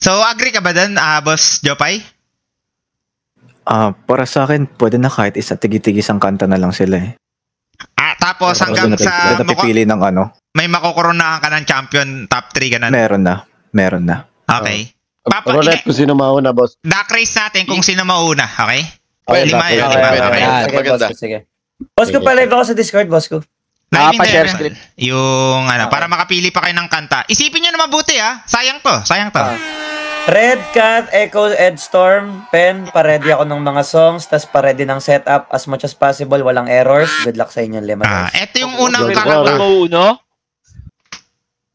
So, agree ka ba dun, Boss Jopay? Para sa akin, pwede na kahit isa tigi-tigisang kanta na lang sila eh. Tapos hanggang sa napipili ng ano. May makokoronahan ka ng champion, top 3 ganun. Meron na. Okay. Roulette kung sino mauna, boss. Duck race natin kung sino mauna, okay? Okay, lima. Maganda. Sige. Boss ko, pa-live ako sa Discord, boss ko. Pa-share screen. Yung para makapili pa kayo ng kanta. Isipin nyo na mabuti Sayang to. Red Cat, Echo, Edstorm, Pen, pa-ready ako ng mga songs, tas pa-ready ng setup as much as possible, walang errors. Good luck sa inyong 5 guys. Ito yung unang kanta.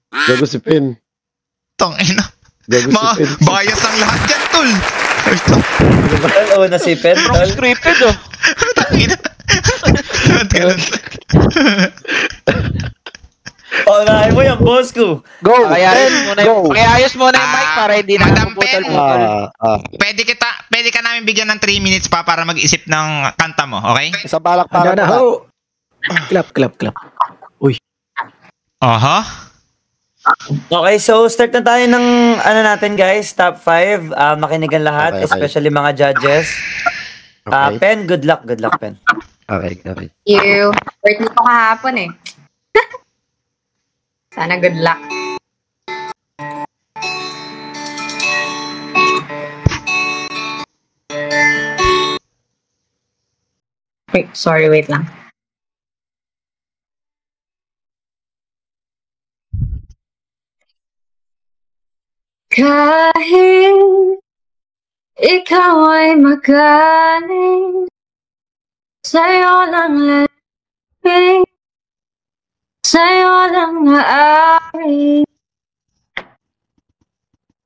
Gago si Pen. Tangina. Bias ang lahat dyan, tol. Una si Pen, tol. Scripted, Tangina. Paunahin mo yung boss ko. Go! Pakiayos muna yung mic para hindi na puputol. Pwede ka namin bigyan ng 3 minutes pa para mag-isip ng kanta mo, okay? Sa balak para na. Clap. Uy. Aha. Okay, so start na tayo ng natin guys, top 5. Makinigan lahat, especially mga judges. Pen, good luck, Pen. Okay. You. Birthday ko kahapon eh. Sana good luck. Wait lang. Kahit ikaw ay magaling, sa'yo lang lalapit, sa'yo lang aaring.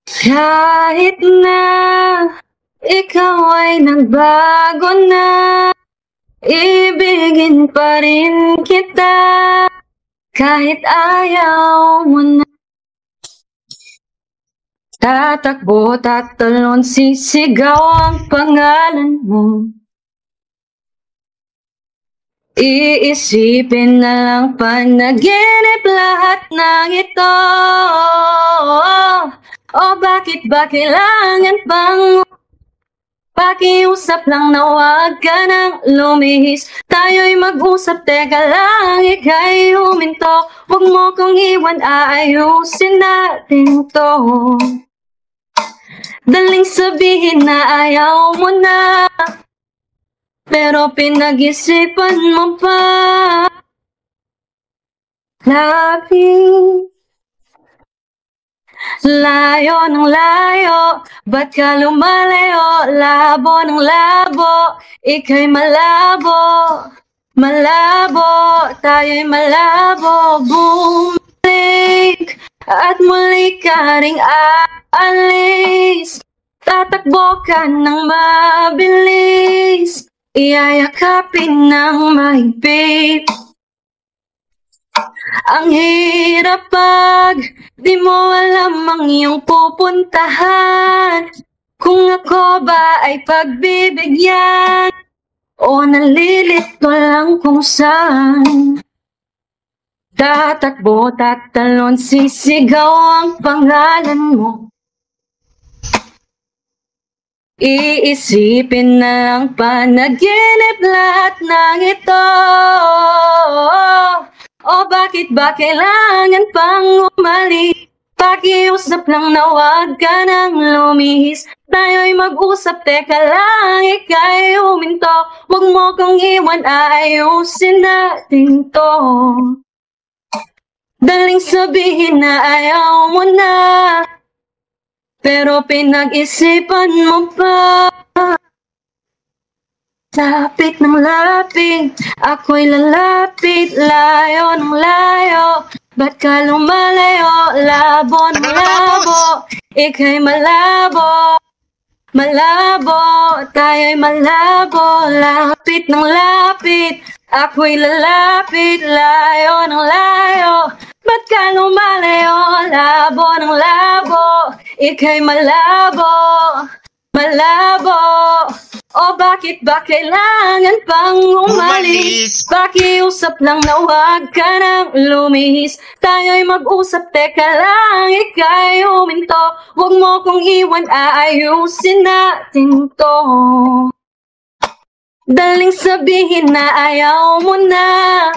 Kahit na ikaw ay nagbago na, ibigin pa rin kita, kahit ayaw mo na. Tatakbo, tatalon, sisigaw ang pangalan mo. Iisipin na lang panaginip lahat ng ito. Bakit ba kailangan pang pakiusap lang na wag ka nang lumihis? Tayo'y mag-usap, teka lang, ika'y huminto. Huwag mo kong iwan, aayusin natin to. Daling sabihin na ayaw mo na, pero pinag-isipan mo pa. Lapit, layo ng layo, ba't ka lumalayo? Labo ng labo, ika'y malabo. Malabo, tayo'y malabo. Bumalik at muli ka ring aalis. Tatakbo ka ng mabilis, iyayakapin ng mahigpit. Ang hirap pag di mo alam ang iyong pupuntahan. Kung ako ba ay pagbibigyan o nalilito lang kung saan. Tatakbo, tatalon, sisigaw ang pangalan mo. Iisipin na lang panaginip lahat ng ito. Bakit ba kailangan pang umalis? Pakiusap lang na wag ka nang lumihis. Tayo'y mag-usap, teka lang, ika'y huminto. Huwag mo kong iwan, aayusin natin to. Daling sabihin na ayaw mo na, pero pinag-isipan mo pa. Lapit ng lapit, ako'y lalapit. Layo ng layo, ba't ka lumalayo? Labo ng labo, ika'y malabo. Malabo, tayo'y malabo. Lapit ng lapit, ako'y lalapit. Layo ng layo, ba't ka lumalayo? Labo ng labo, ika'y malabo. Malabo, O bakit ba kailangan pang umalis? Pakiusap lang na huwag ka nang lumihis. Tayo'y mag-usap, teka lang, ika'y huminto. Huwag mo kong iwan, aayusin natin to. Daling sabihin na ayaw mo na,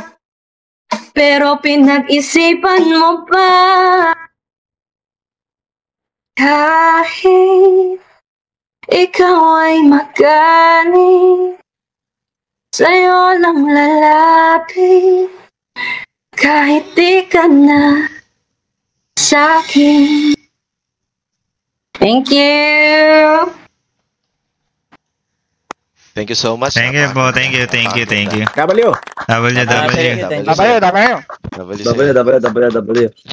pero pinag-isipan mo pa. Kahit ikaw ay magaling, sa'yo lang lalapit. Kahit di ka na sa'kin. Thank you! Thank you so much. Thank you po, thank you. W. W. Thank you.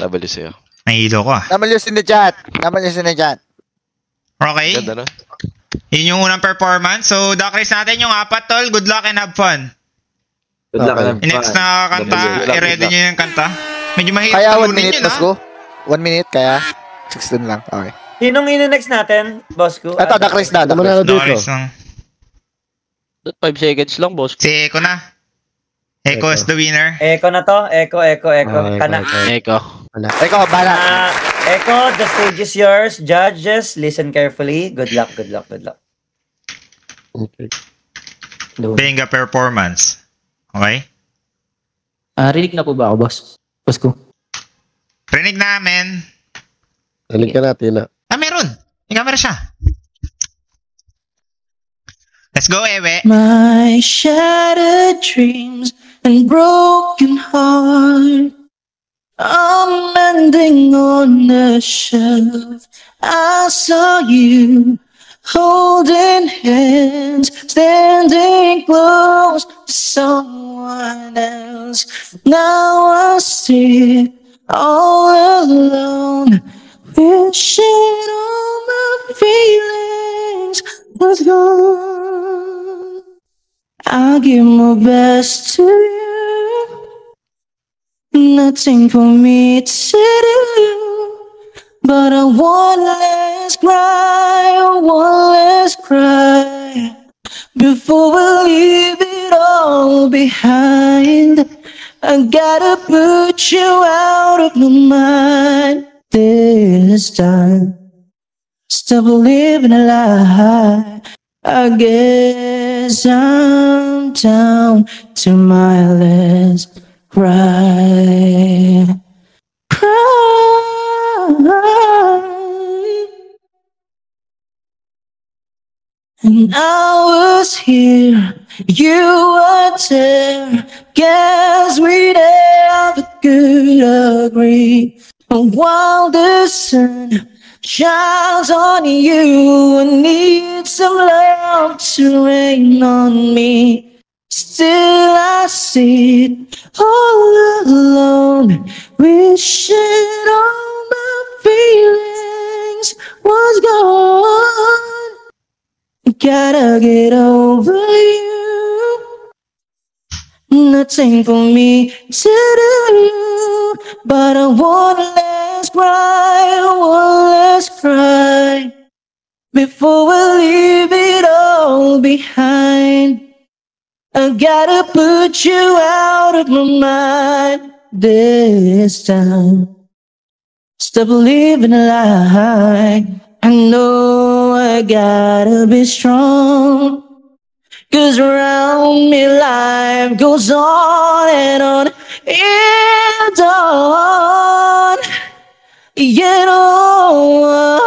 W sa'yo. Nahilo ko ah. Naman yung sinadyan. Okay. Ganda no? Yun yung unang performance. So, Dakris natin yung 4 tol. Good luck and have fun. Good luck. Next na kanta, i-ready nyo yung kanta. Medyo mahirap Kaya 1 talunin minute, yun, boss ko. 1 minute, kaya 16 lang. Okay. Sinong ino-next natin, boss ko? Ito, Dakris na. Tama na dito. Dakris lang. 5 seconds lang, boss. Si Eko na. Eko is the winner. Eko na to. Eko. Kana. Eko. Ikaw, bala. Eko, the stage is yours. Judges, listen carefully. Good luck. Okay. Benga performance. Okay? Rinig na po ba ako, boss? Boss ko. Rinig namin. Halika natin na. Meron. May camera siya. Let's go, Ewe. My shattered dreams and broken heart, I'm mending on the shelf. I saw you holding hands, standing close to someone else. Now I sit all alone, wishing all my feelings was gone. I'll give my best to you, nothing for me to do, but I want less cry, before we leave it all behind. I gotta put you out of my mind this time. Stop living a lie. I guess I'm down to my last cry. And I was here, you were there. Guess we never could agree. And while the sun shines on you, I need some love to rain on me. Still I sit all alone, wishing all my feelings was gone. Gotta get over you, nothing for me to do, but I want less cry, before we leave it all behind. I gotta put you out of my mind this time. Stop living a lie. I know I gotta be strong, 'cause around me life goes on and on and on. You know.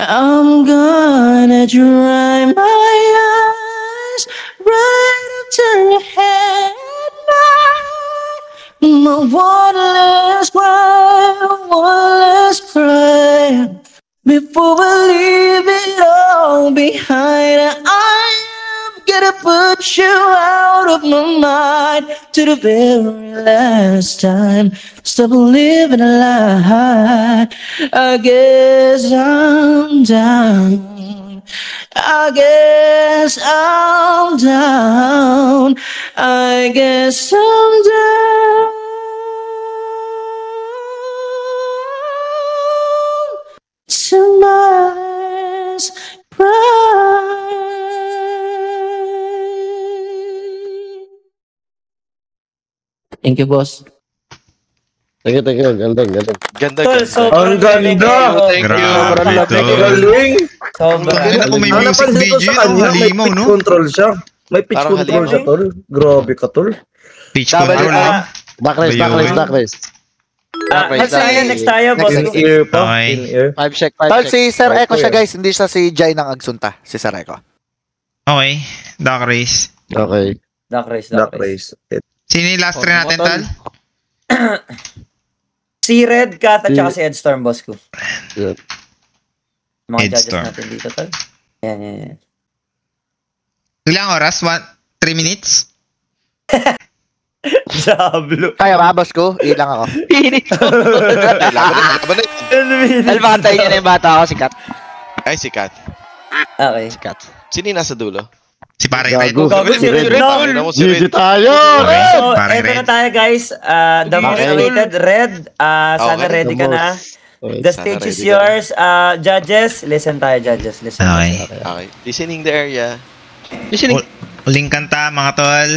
I'm gonna dry my eyes right up to your head now. My one last cry, before we leave it all behind. to the very last time. Stop living a lie. I guess I'm down. I guess I'm down. I guess I'm down. Somebody's pride. Thank you, boss. Thank you. Ganda. Ganda, Tol, ganda. sobrang galing kayo. Thank you. Grabe, tol. Galing. Sobrang Ganda po may music Napansin ko video, sa kanya, may halimaw, pitch no? control siya. May pitch Parang control halimaw. siya, tol. Grabe ka, tol. Pitch Double control, A. no? Backrace. Next tayo, boss. In ear pa. Okay. In ear. 5 check. Tol, si Sir Echo siya guys, hindi siya si Jai ng Agsunta. Si Sir Echo. Okay, Dark Race. Okay. Dark Race. Dark race. Sino yung last three natin, Tal? Si Red Cat at saka si Ed Storm, boss ko. Yeah. Mga Ed judges Storm. natin dito, tol. Yan. Ilang oras? 3 minutes? Diablo. Kaya ba, boss ko? Ilang ako. Finish. Laban na. Albantayin niya na yung bata ako, si Kat. Ay, si Kat. Okay. Si Kat. Sino yung nasa dulo? Si Pare Red. Gago. Gago si Red. Tingnan mo si GG Red. tayo! Okay, So, Pare eto na Red. tayo, guys. The most Okay. awaited Red. Sana Okay. ready ka na. Okay. The stage is yours. Judges, listen tayo, judges. Listen. Okay. Okay. Listening the area. Uling kanta, mga tol.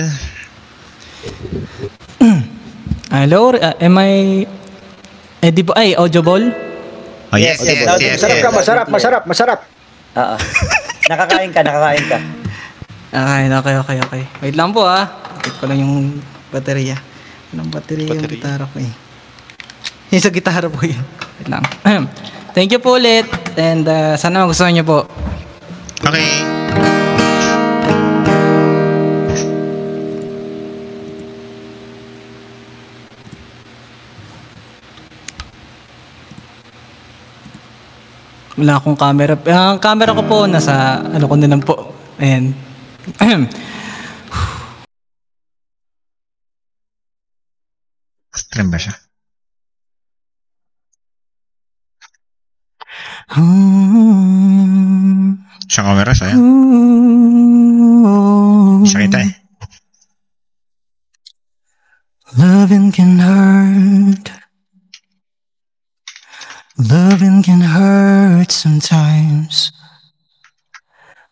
Hello, am I... di ba? Ay, audible? Oh, yes. Masarap ka, masarap. Oo. Nakakain ka. Okay. Wait lang po Wait ko lang yung baterya. Anong baterya yung Baterya? gitara ko Yung sa gitara po yun. Wait lang. Thank you po ulit. And sana magustuhan niyo po. Okay. Wala akong camera. Ang camera ko po nasa ano ko na lang po. Ayan. Stream ba siya? Siya camera, siya. Siya kita eh. Loving can hurt. Loving can hurt sometimes.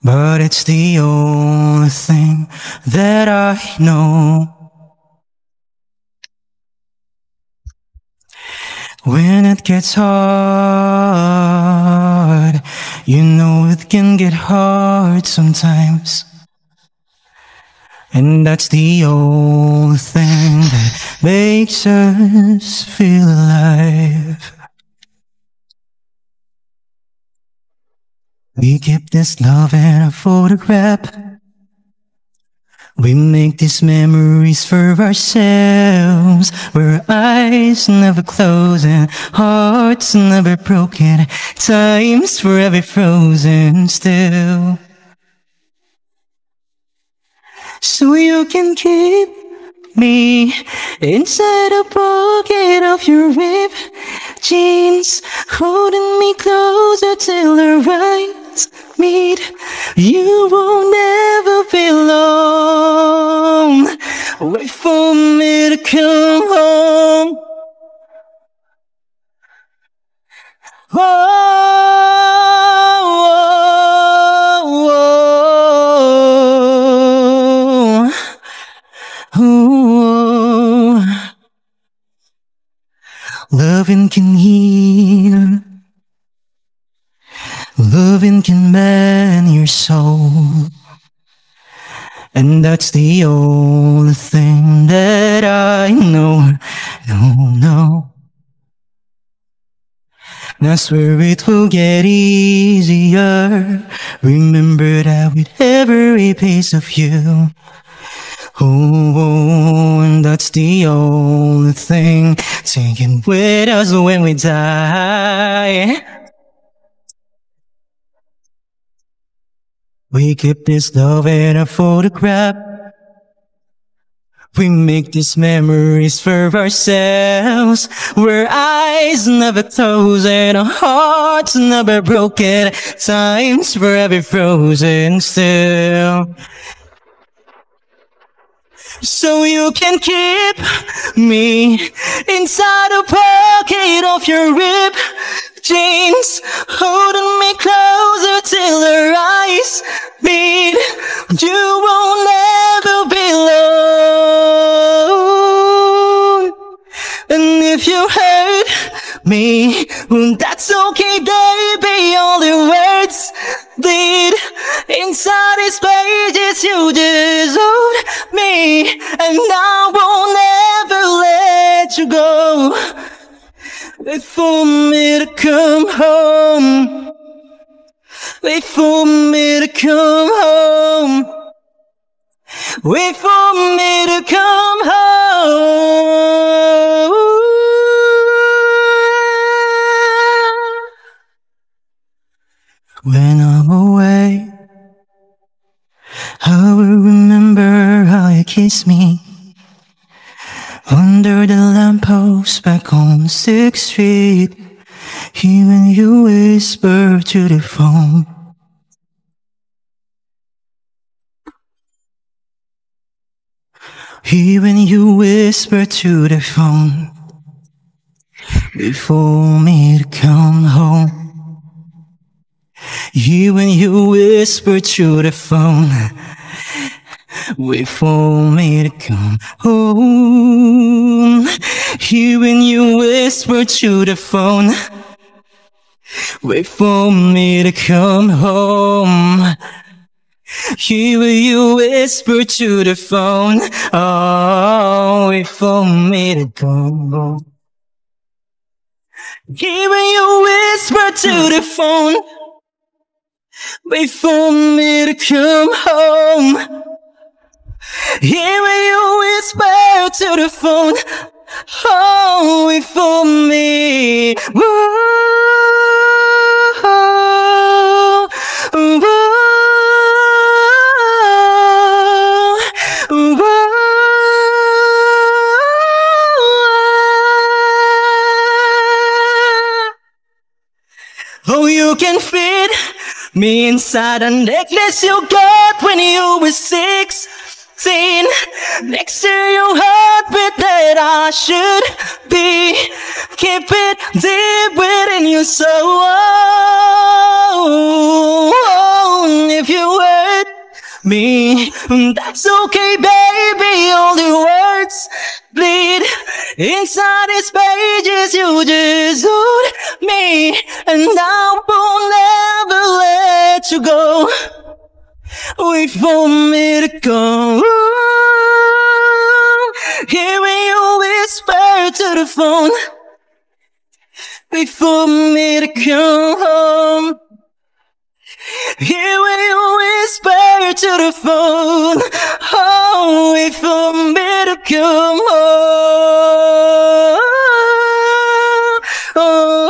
But it's the only thing that I know. When it gets hard, you know it can get hard sometimes. And that's the only thing that makes us feel alive. We keep this love in a photograph. We make these memories for ourselves, where eyes never close and hearts never broken, time's forever frozen still. So you can keep me inside a pocket of your ripped jeans, holding me closer till our eyes meet. You won't ever be alone. Wait for me to come home. Loving can heal. Loving can mend your soul. And that's the only thing that I know. No. That's where it will get easier. Remember that with every piece of you. Oh, and that's the only thing taking with us when we die. We keep this love in a photograph. We make these memories for ourselves, where eyes never close and our hearts never broken, times forever frozen still. So you can keep me inside a pocket of your rib jeans, holding me closer till our eyes meet. You won't ever be alone. And if you hurt me, that's okay, baby. All the words bleed inside these pages. You just hold me, and I won't ever let you go. Wait for me to come home. Wait for me to come home. Wait for me to come home. When I'm away, I will remember how you kissed me under the lamppost back on 6th Street. Even you whisper to the phone. Even you whisper to the phone. Before me to come home. Even you whisper to the phone. Wait for me to come home. Even you whisper to the phone. Wait for me to come home. Even you whisper to the phone. Oh, wait for me to come home. Even you whisper to the phone. Wait for me to come home. Hear you whisper to the phone. Oh, wait for me. Whoa, whoa, whoa. Oh, you can fit me inside a necklace you got when you were 16. Next to your heartbeat that I should be. Keep it deep within your soul. If you hurt me, that's okay, baby. All the words bleed inside these pages. You just hold me, and I will never let you go. Wait for me to come. Hearing you whisper to the phone. Wait for me to come home. Hearing you whisper to the phone. Oh, wait for me to come home. Oh.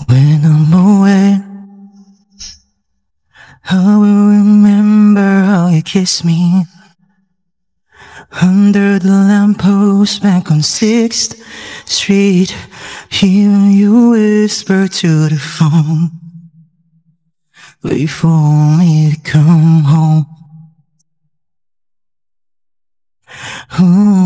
When I'm away, I will remember how you kissed me under the lamppost back on 6th Street. Hearing you whisper to the phone. Wait for me to come home. Oh.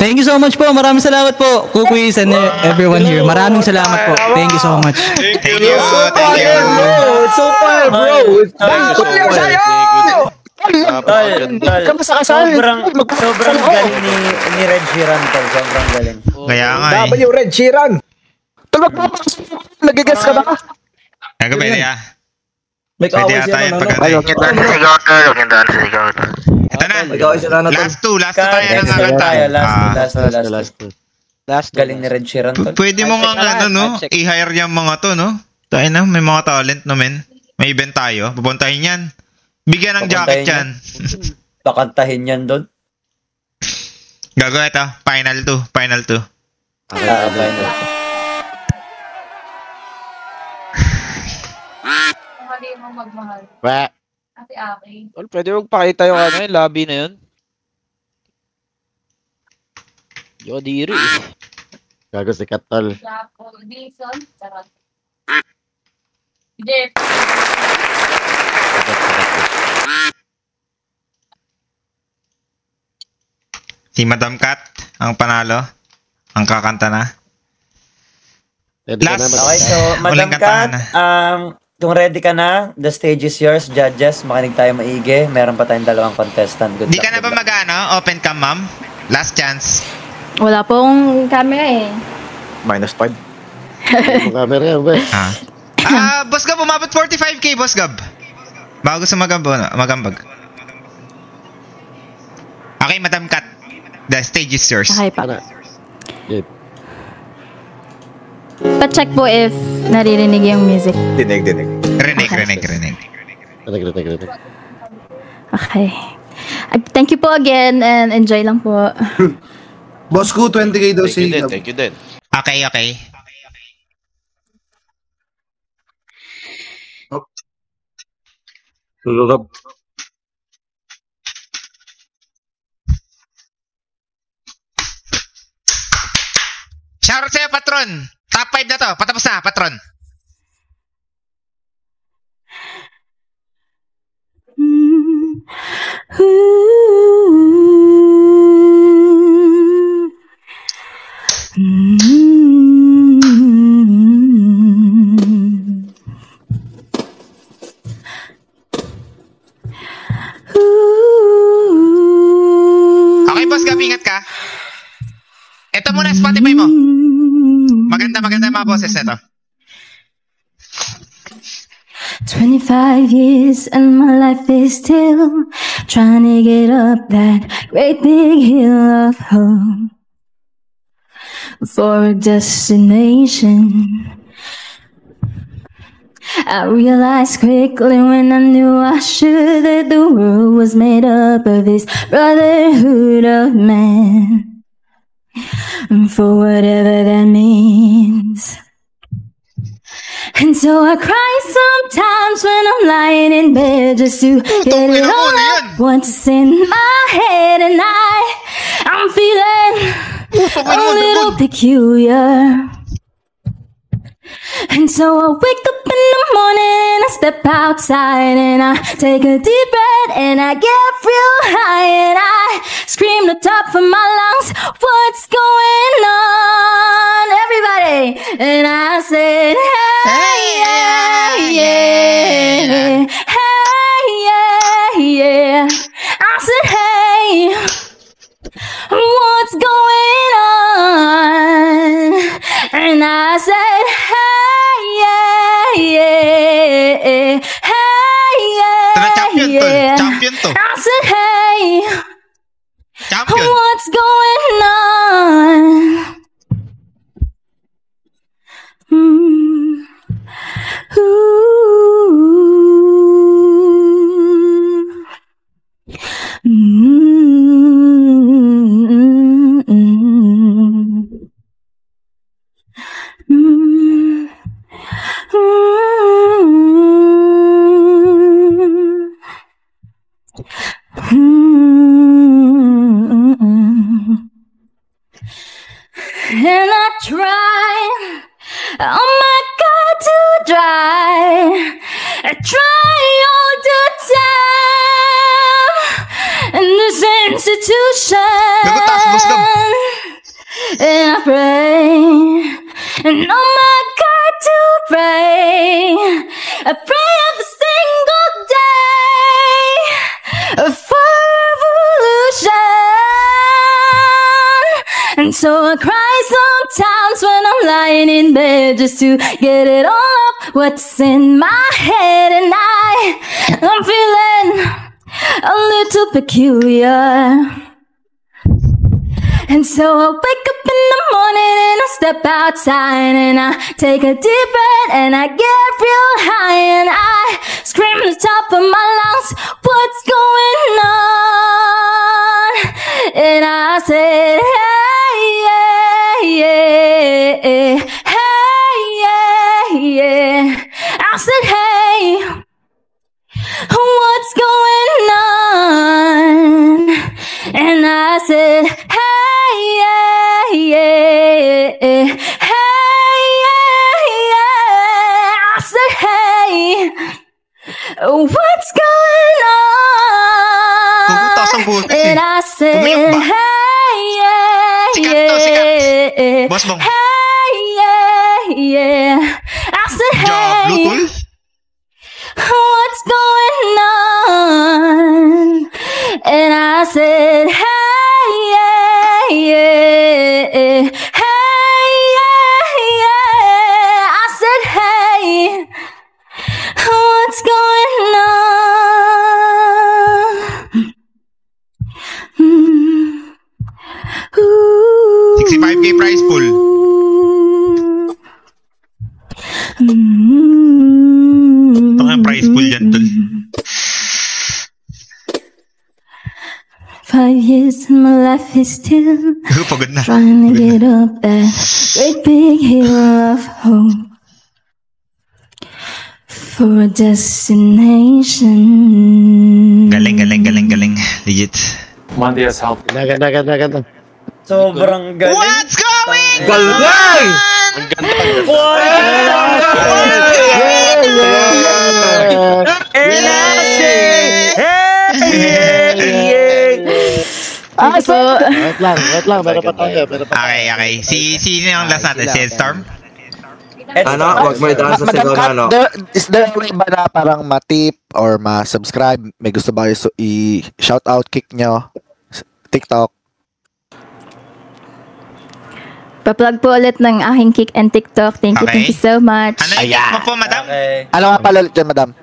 Thank you so much po. Maraming salamat po, Kukwis and everyone here. Maraming salamat po. Thank you so much. Thank you. It's so fire, bro. Kamusta ka sa sobrang galing ni Red Sheeran tol. Sobrang galing. Kaya nga eh. W Red Sheeran. Tol, magpapakas. Nagigas ka ba? Nagabay na ya. May Pwede kaaway yata siya yan ng pag ano. ano eh. Ito na. May kaaway sila ng Last two tayo ng Next kakanta. tayo. Last two. Last two. Galing ni Red Sheeran to. Pwede mo nga ano, no? check. I-hire yung mga to, no? Tayo na, may mga talent no, men. May event tayo. Pupuntahin yan. Bigyan ng jacket Pupuntahin yan. Pakantahin yan doon. Gago ito. Final 2. Final. Mali mo magmahal. Wah. Ate Aki. Well, pwede magpakita yung ano, yung lobby na yun. Yo, diri. Gago si Katol. Japo. Wilson. Charot. Jeff. Si Madam Cat ang panalo. Ang kakanta na. Ready ka na, Last. Okay, so Madam Huling kantahan Kat, na. kung ready ka na, the stage is yours. Judges, makinig tayo maigi. Meron pa tayong dalawang contestant. Good Di luck, ka na ba good luck. mag-ano? Open cam, ma'am? Last chance. Wala pong camera eh. -5. Yung camera yan, be. Boss Gab, umabot 45k, Boss Gab. Bago sa magambag. Okay, Madam Cat. The stage is yours. Okay pa. Ano? Good. Pa-check po if naririnig yung music. Dinig. Rinig. Ready. Okay. Thank you po again and enjoy lang po. Boss ko, 20k daw si Gab. Thank you din. Okay. Gab. Shoutout sa'yo, patron. Top 5 na to. Patapos na, patron. Okay, Boss Gab, ingat ka. Ito muna, Spotify mo. Maganda yung mga boses nito. 25 years and my life is still trying to get up that great big hill of hope for a destination. I realized quickly when I knew I should that the world was made up of this brotherhood of man, for whatever that means. And so I cry sometimes when I'm lying in bed just to get it all up once in my head, and I'm feeling a little peculiar. And so I wake up in the morning and I step outside and I take a deep breath and I get real high and I scream the top of my lungs, what's going on, everybody? And I said, hey, yeah, hey, yeah. I said, hey, what's going on? And I said, hey, yeah, Champion to. I said, hey, Champion. what's going on? And I try, oh my God, to dry. I try all the time in this institution. And I pray, and oh my God, to pray. I pray every single day for evolution. And so I cry sometimes when I'm lying in bed just to get it all up what's in my head, and I'm feeling a little peculiar. And so I wake up in the morning and I step outside and I take a deep breath and I get real high and I scream at the top of my lungs, what's going on? And I said, hey, yeah, yeah, hey, yeah, yeah. I said, hey, what's going on? And I said, hey, yeah, yeah, hey, yeah, yeah. I said, hey, what's going on? And I said, hey, yeah, yeah, hey, yeah, yeah. I said, hey, what's going on? And I said, hey, yeah, yeah, hey, yeah, yeah. I said, hey, what's going on? 65K prize pool. Ito nga prize pool dyan, tol. 5 years and my life is still Pagod na. trying to get up that great big hill of hope for a destination. Galing. Legit. Monday has helped. Ganda. Sobrang galing. What's going on? Galing! Ang ganda. And I say, hey, yeah. Wait lang. Meron pa tayo. Okay. Sino yung last natin? Si Storm? Ano? Wag mo idaan sa sigaw na, ano? Is there a way ba na parang ma-tip or ma-subscribe? May gusto ba kayo i-shoutout, kick nyo? TikTok? Pa-plug po ulit ng aking kick and TikTok. Thank you so much. Ano yung kick mo po, madam? Okay. Ano nga pala ulit dyan, madam?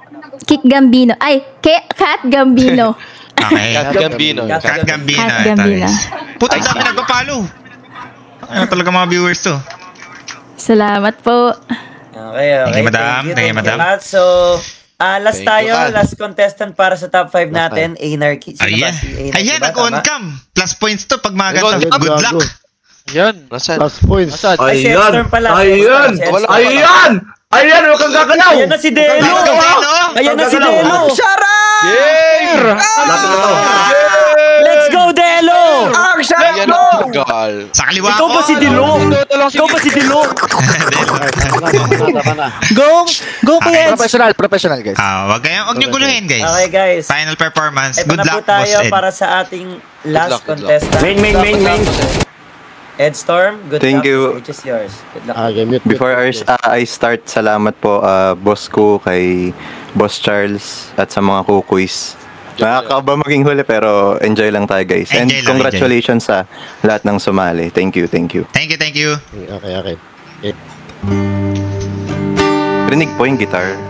Kick Gambino. Ay, Cat Gambino. Okay. Cat Gambino. Cat Gambino. Cat Gambino. Puta, dami nagpa-follow. Ano talaga mga viewers to? Salamat po. Okay. Thank you, madam. Thank you, madam. So, last Thank you, tayo. Kat. Last contestant para sa top 5 natin. Anarchy. Sino ba si Anarchy? Ayan, ba? nag-on Tama? cam. Plus points to pag mga ganito. Gago. Good luck. Yan. Nasaan? Plus points. Nasaan? Ay, si Storm pala. Si Storm. Ayan, huwag kang gagalaw! Ayan na si Delo! Ayan na si Delo! Let's go, Delo! Yan ang gal. Sa kaliwa Ikaw ko. ba si Delo? Ikaw ba si Delo? Go, Kuya Eds. Professional, guys. Wag niyo guluhin, guys. Okay, guys. Final performance. Ito Good na po luck, boss tayo Ed. para sa ating last Good luck. contestant. Main. Ed Storm, good Thank luck. you. Which is yours. Good luck. Mute. Before I start, salamat po boss ko, kay Boss Charles, at sa mga kukuis. Nakakaba maging huli pero enjoy lang tayo, guys. And Enjoy lang, congratulations sa lahat ng sumali. Thank you. Thank you. Okay. Rinig po yung guitar.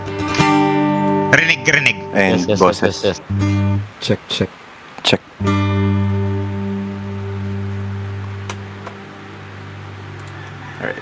Rinig. And bosses. Yes. Check. Alright.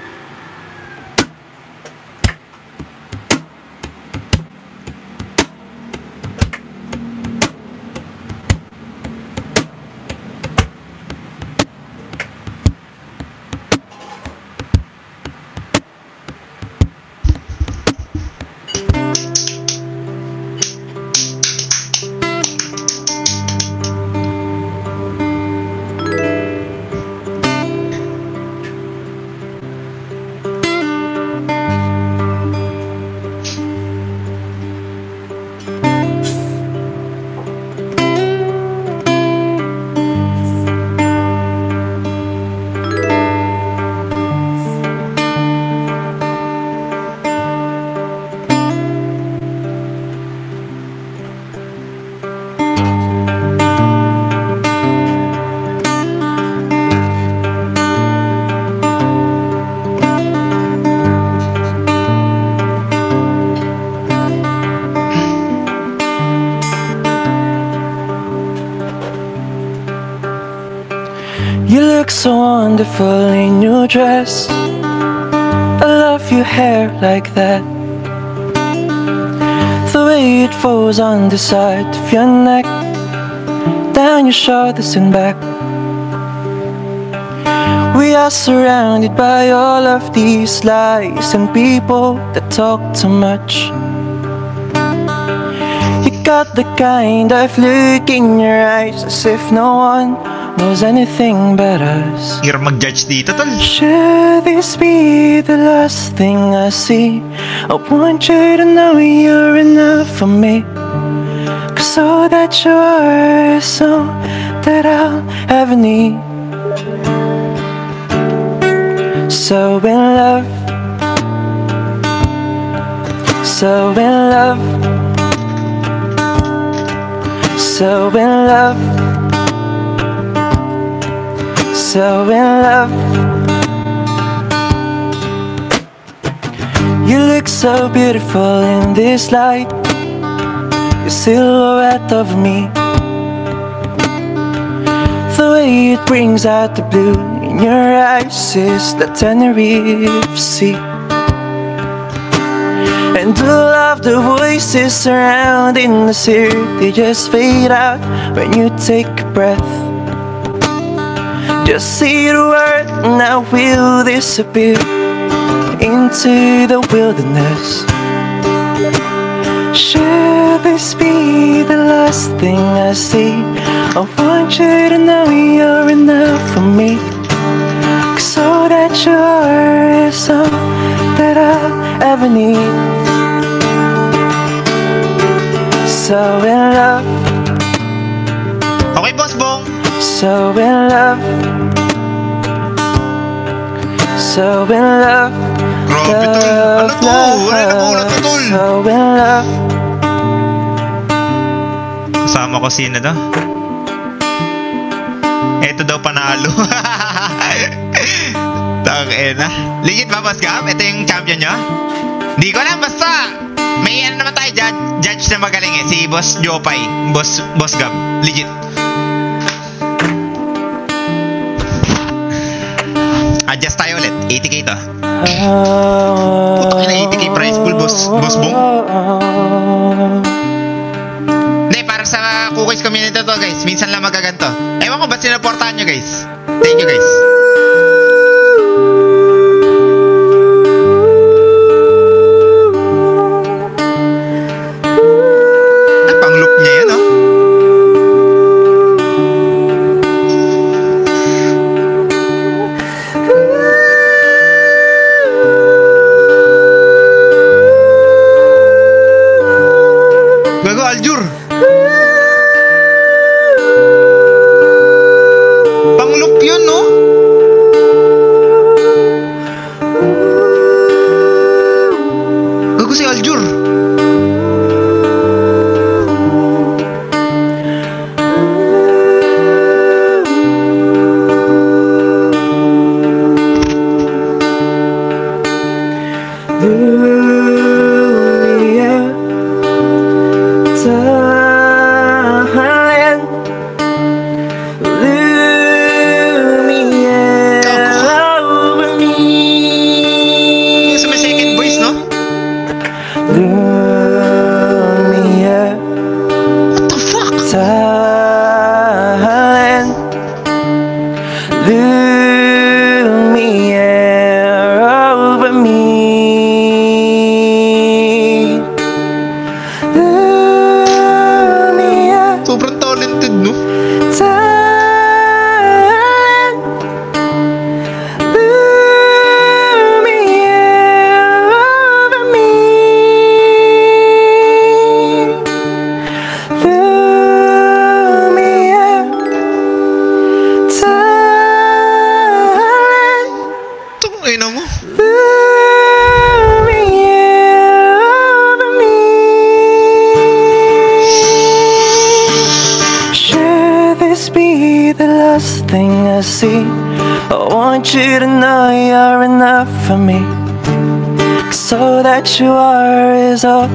look so wonderful in your dress. I love your hair like that, the way it falls on the side of your neck, down your shoulders and back. We are surrounded by all of these lies and people that talk too much. You got the kind of look in your eyes as if no one knows anything but us. Hirap mag-judge dito, tol. Should this be the last thing I see? I want you to know you're enough for me, 'cause all that you are is all that I'll ever need. So in love, so in love, so in love, so in love. You look so beautiful in this light, your silhouette over me, the way it brings out the blue in your eyes is the Tenerife Sea. And all of the voices surrounding the city just fade out when you take a breath. Just say the word and I will disappear into the wilderness. Should this be the last thing I see? I want you to know you're enough for me, 'cause all that you are is all that I'll ever need. So in love. Okay, Boss Bong. So in love. So in love. Grabe, tol. Ano to? Wala na po, tol. So in love. Kasama ko sino to? Eto daw panalo. Tangina. Legit ba, Boss Gab? Ito yung champion nyo? Di ko alam, basta may ano naman tayo, judge na magaling eh. Si Boss Jopay. Boss Gab. Legit. Adjust tayo ulit. 80k to. Puto na 80k prize pool, Boss Bong. Hindi, para sa Kukoys community to, guys. Minsan lang magaganto. Ewan ko ba sinuportahan nyo, guys? Thank you, guys. Pang-loop niya yan, oh. Gago, Aljur. Pang-loop yun, no? Gago si Aljur. So that you are is all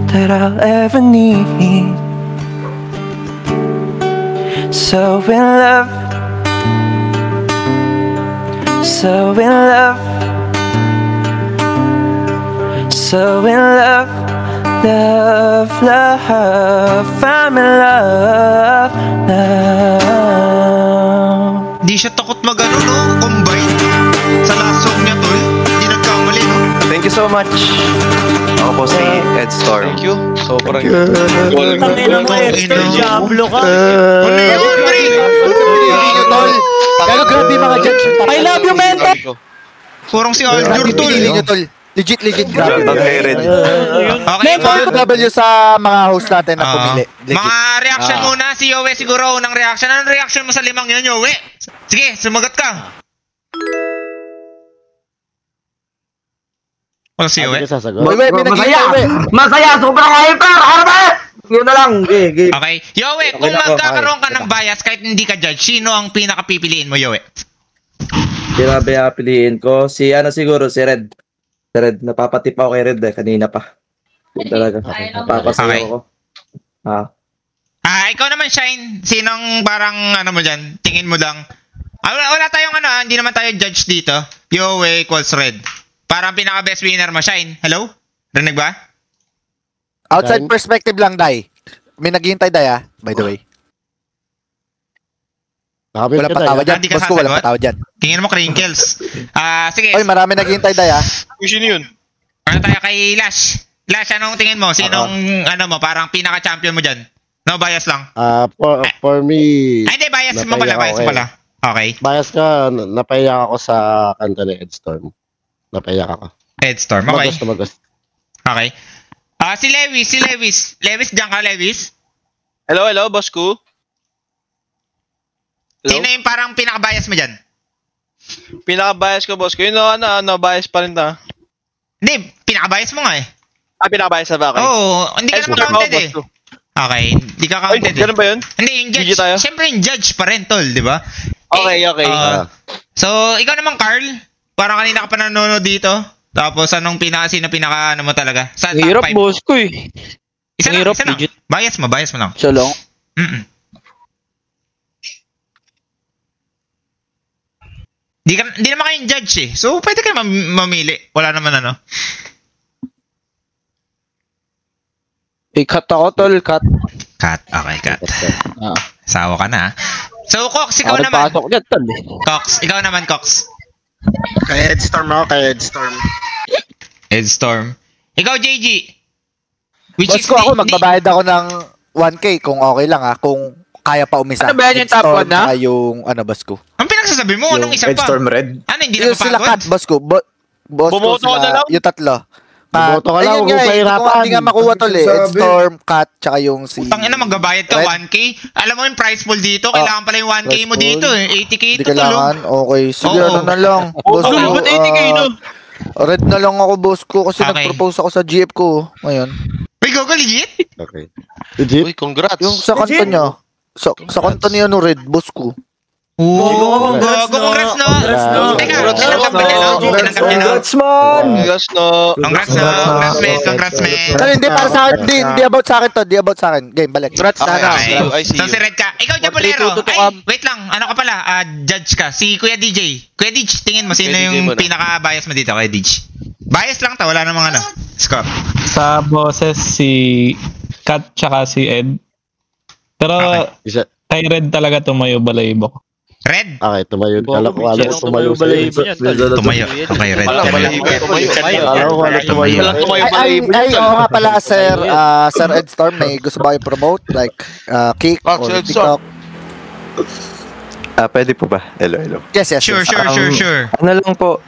that I'll ever need. So in love. So in love, so in love, love, love, I'm in love, love. Di siya takot magano, no? Combine. Sa last song niya, tol. Hindi nagkamali, no? Thank you so much. Ako po si Ed Storm. Thank you. Sobrang Tangina mo, Esther, Diablo ka. Ano yun, pre? Pero grabe yung mga judge. I love you, mentor! Purong si Aldor, Grabe tol. pinili nyo, tol. Legit, grabe. Okay, Red. Okay, W sa mga host natin na pumili. Legit. mga reaction muna. Si Yowe siguro unang reaction. Anong reaction mo sa 5 yun, Yowe? Sige, sumagot ka. Wala si Yowe? Masaya! Sobrang hyper! Harap! Yun na lang. Okay. Yowe, kung magkakaroon ka ng bias kahit hindi ka judge, sino ang pinaka-pipiliin mo, Yowe? Piliin ko si siguro si Red. Si Red, napapatip ako kay Red kanina pa. Yun talaga. Napapasayo ako. Ikaw naman, Shine. Sinong parang mo dyan? Tingin mo lang. Wala tayong hindi naman tayo judge dito. Yowe equals Red. Parang pinaka-best winner mo, Shine. Hello? Rinig ba? Outside perspective lang, Dai. May naghihintay, Dai, by the way. Walang patawa dyan. Boss ko, walang patawa dyan. Tingin mo, Crinkles. Sige. Oy, marami naghihintay, Dai, Sino yun? Ano tayo kay Lash? Lash, anong tingin mo? Sinong, parang pinaka-champion mo dyan? No, bias lang. For me... Hindi, bias mo pala. Bias mo pala. Okay. Bias ka, napayak ako sa kanta ni Ed Storm. Napayak ako. Ed Storm, okay. Magos. Okay. Si Lewis. Lewis, diyan ka, Lewis? Hello, boss ko. Sino yung parang pinaka-bias mo dyan? Pinaka-bias ko, boss ko. Yun bias pa rin ta. Hindi, pinaka-bias mo nga eh. Pinaka-bias na ba? Okay. Oo, hindi ka naman counted eh. Okay, hindi ka counted eh. Ganun ba yun? Hindi, yung judge. Siyempre yung judge pa rin, tol, di ba? Okay. So, ikaw naman, Carl. Parang kanina ka pa nanonood dito. Tapos, sino pinaka mo talaga? Sa top 5? Hirap, boss ko eh. Isa lang. Bias mo lang. Isa lang? Hindi naman kayong judge eh. So, pwede kayo mamili. Wala naman Cut ako, tol. Cut. Okay, cut. Sawa ka na. So, Cox, ikaw naman. Pasok dyan, tol. Cox, ikaw naman, Cox. Kay Ed Storm ako, Ed Storm. Ikaw, JG. Boss ko, ako magbabayad ako ng 1K kung okay lang kung kaya pa umisa. Ano ba yan yung top 1 na? Yung boss ko. Ang pinagsasabi mo, anong isa pa? Ed Storm Red? Ano, hindi na Sila cut, boss ko. Boss ko sila, yung tatlo. Bumoto ka lang, huwag pahirapan. Hindi nga makuha tol eh. Ed Storm, Cut, tsaka yung si... Tangina, magbabayad ka 1K. Alam mo yung price pool dito, kailangan pala yung 1K mo dito eh. 80K ito tulong. Hindi kailangan, okay. Sige, na lang. Boss ko, ba't 80K no? Red na lang ako, boss ko, kasi nag-propose ako sa GF ko ngayon. Uy, go, legit? Okay. Legit? Uy, congrats. Yung sa kanta niya. Sa kanta niya Red, boss ko. Congrats no. Teka, tinanggap ba niya no? Congrats man! Congrats man. Pero hindi para sa akin, hindi about sa akin to, hindi about sa akin. Game, balik. Congrats na. So si Red ka. Ikaw, Japolero. Ay, wait lang. Ano ka pala? Judge ka. Si Kuya DJ. Kuya DJ, tingin mo sino yung pinaka-bias mo dito, Kuya DJ? Bias lang ta, wala namang score. Sa boses si Kat tsaka si Ed. Pero kay Red talaga tumayo balayibo ko. Red? Okay, tumayo. Alam ko tumayo balayibo. Tumayo. Okay, Red. Ay, oo nga pala, Sir Ed Storm, may gusto ba yung promote? Like, Kick or TikTok? Pwede po ba? Hello. Yes. Sure. Ano lang po,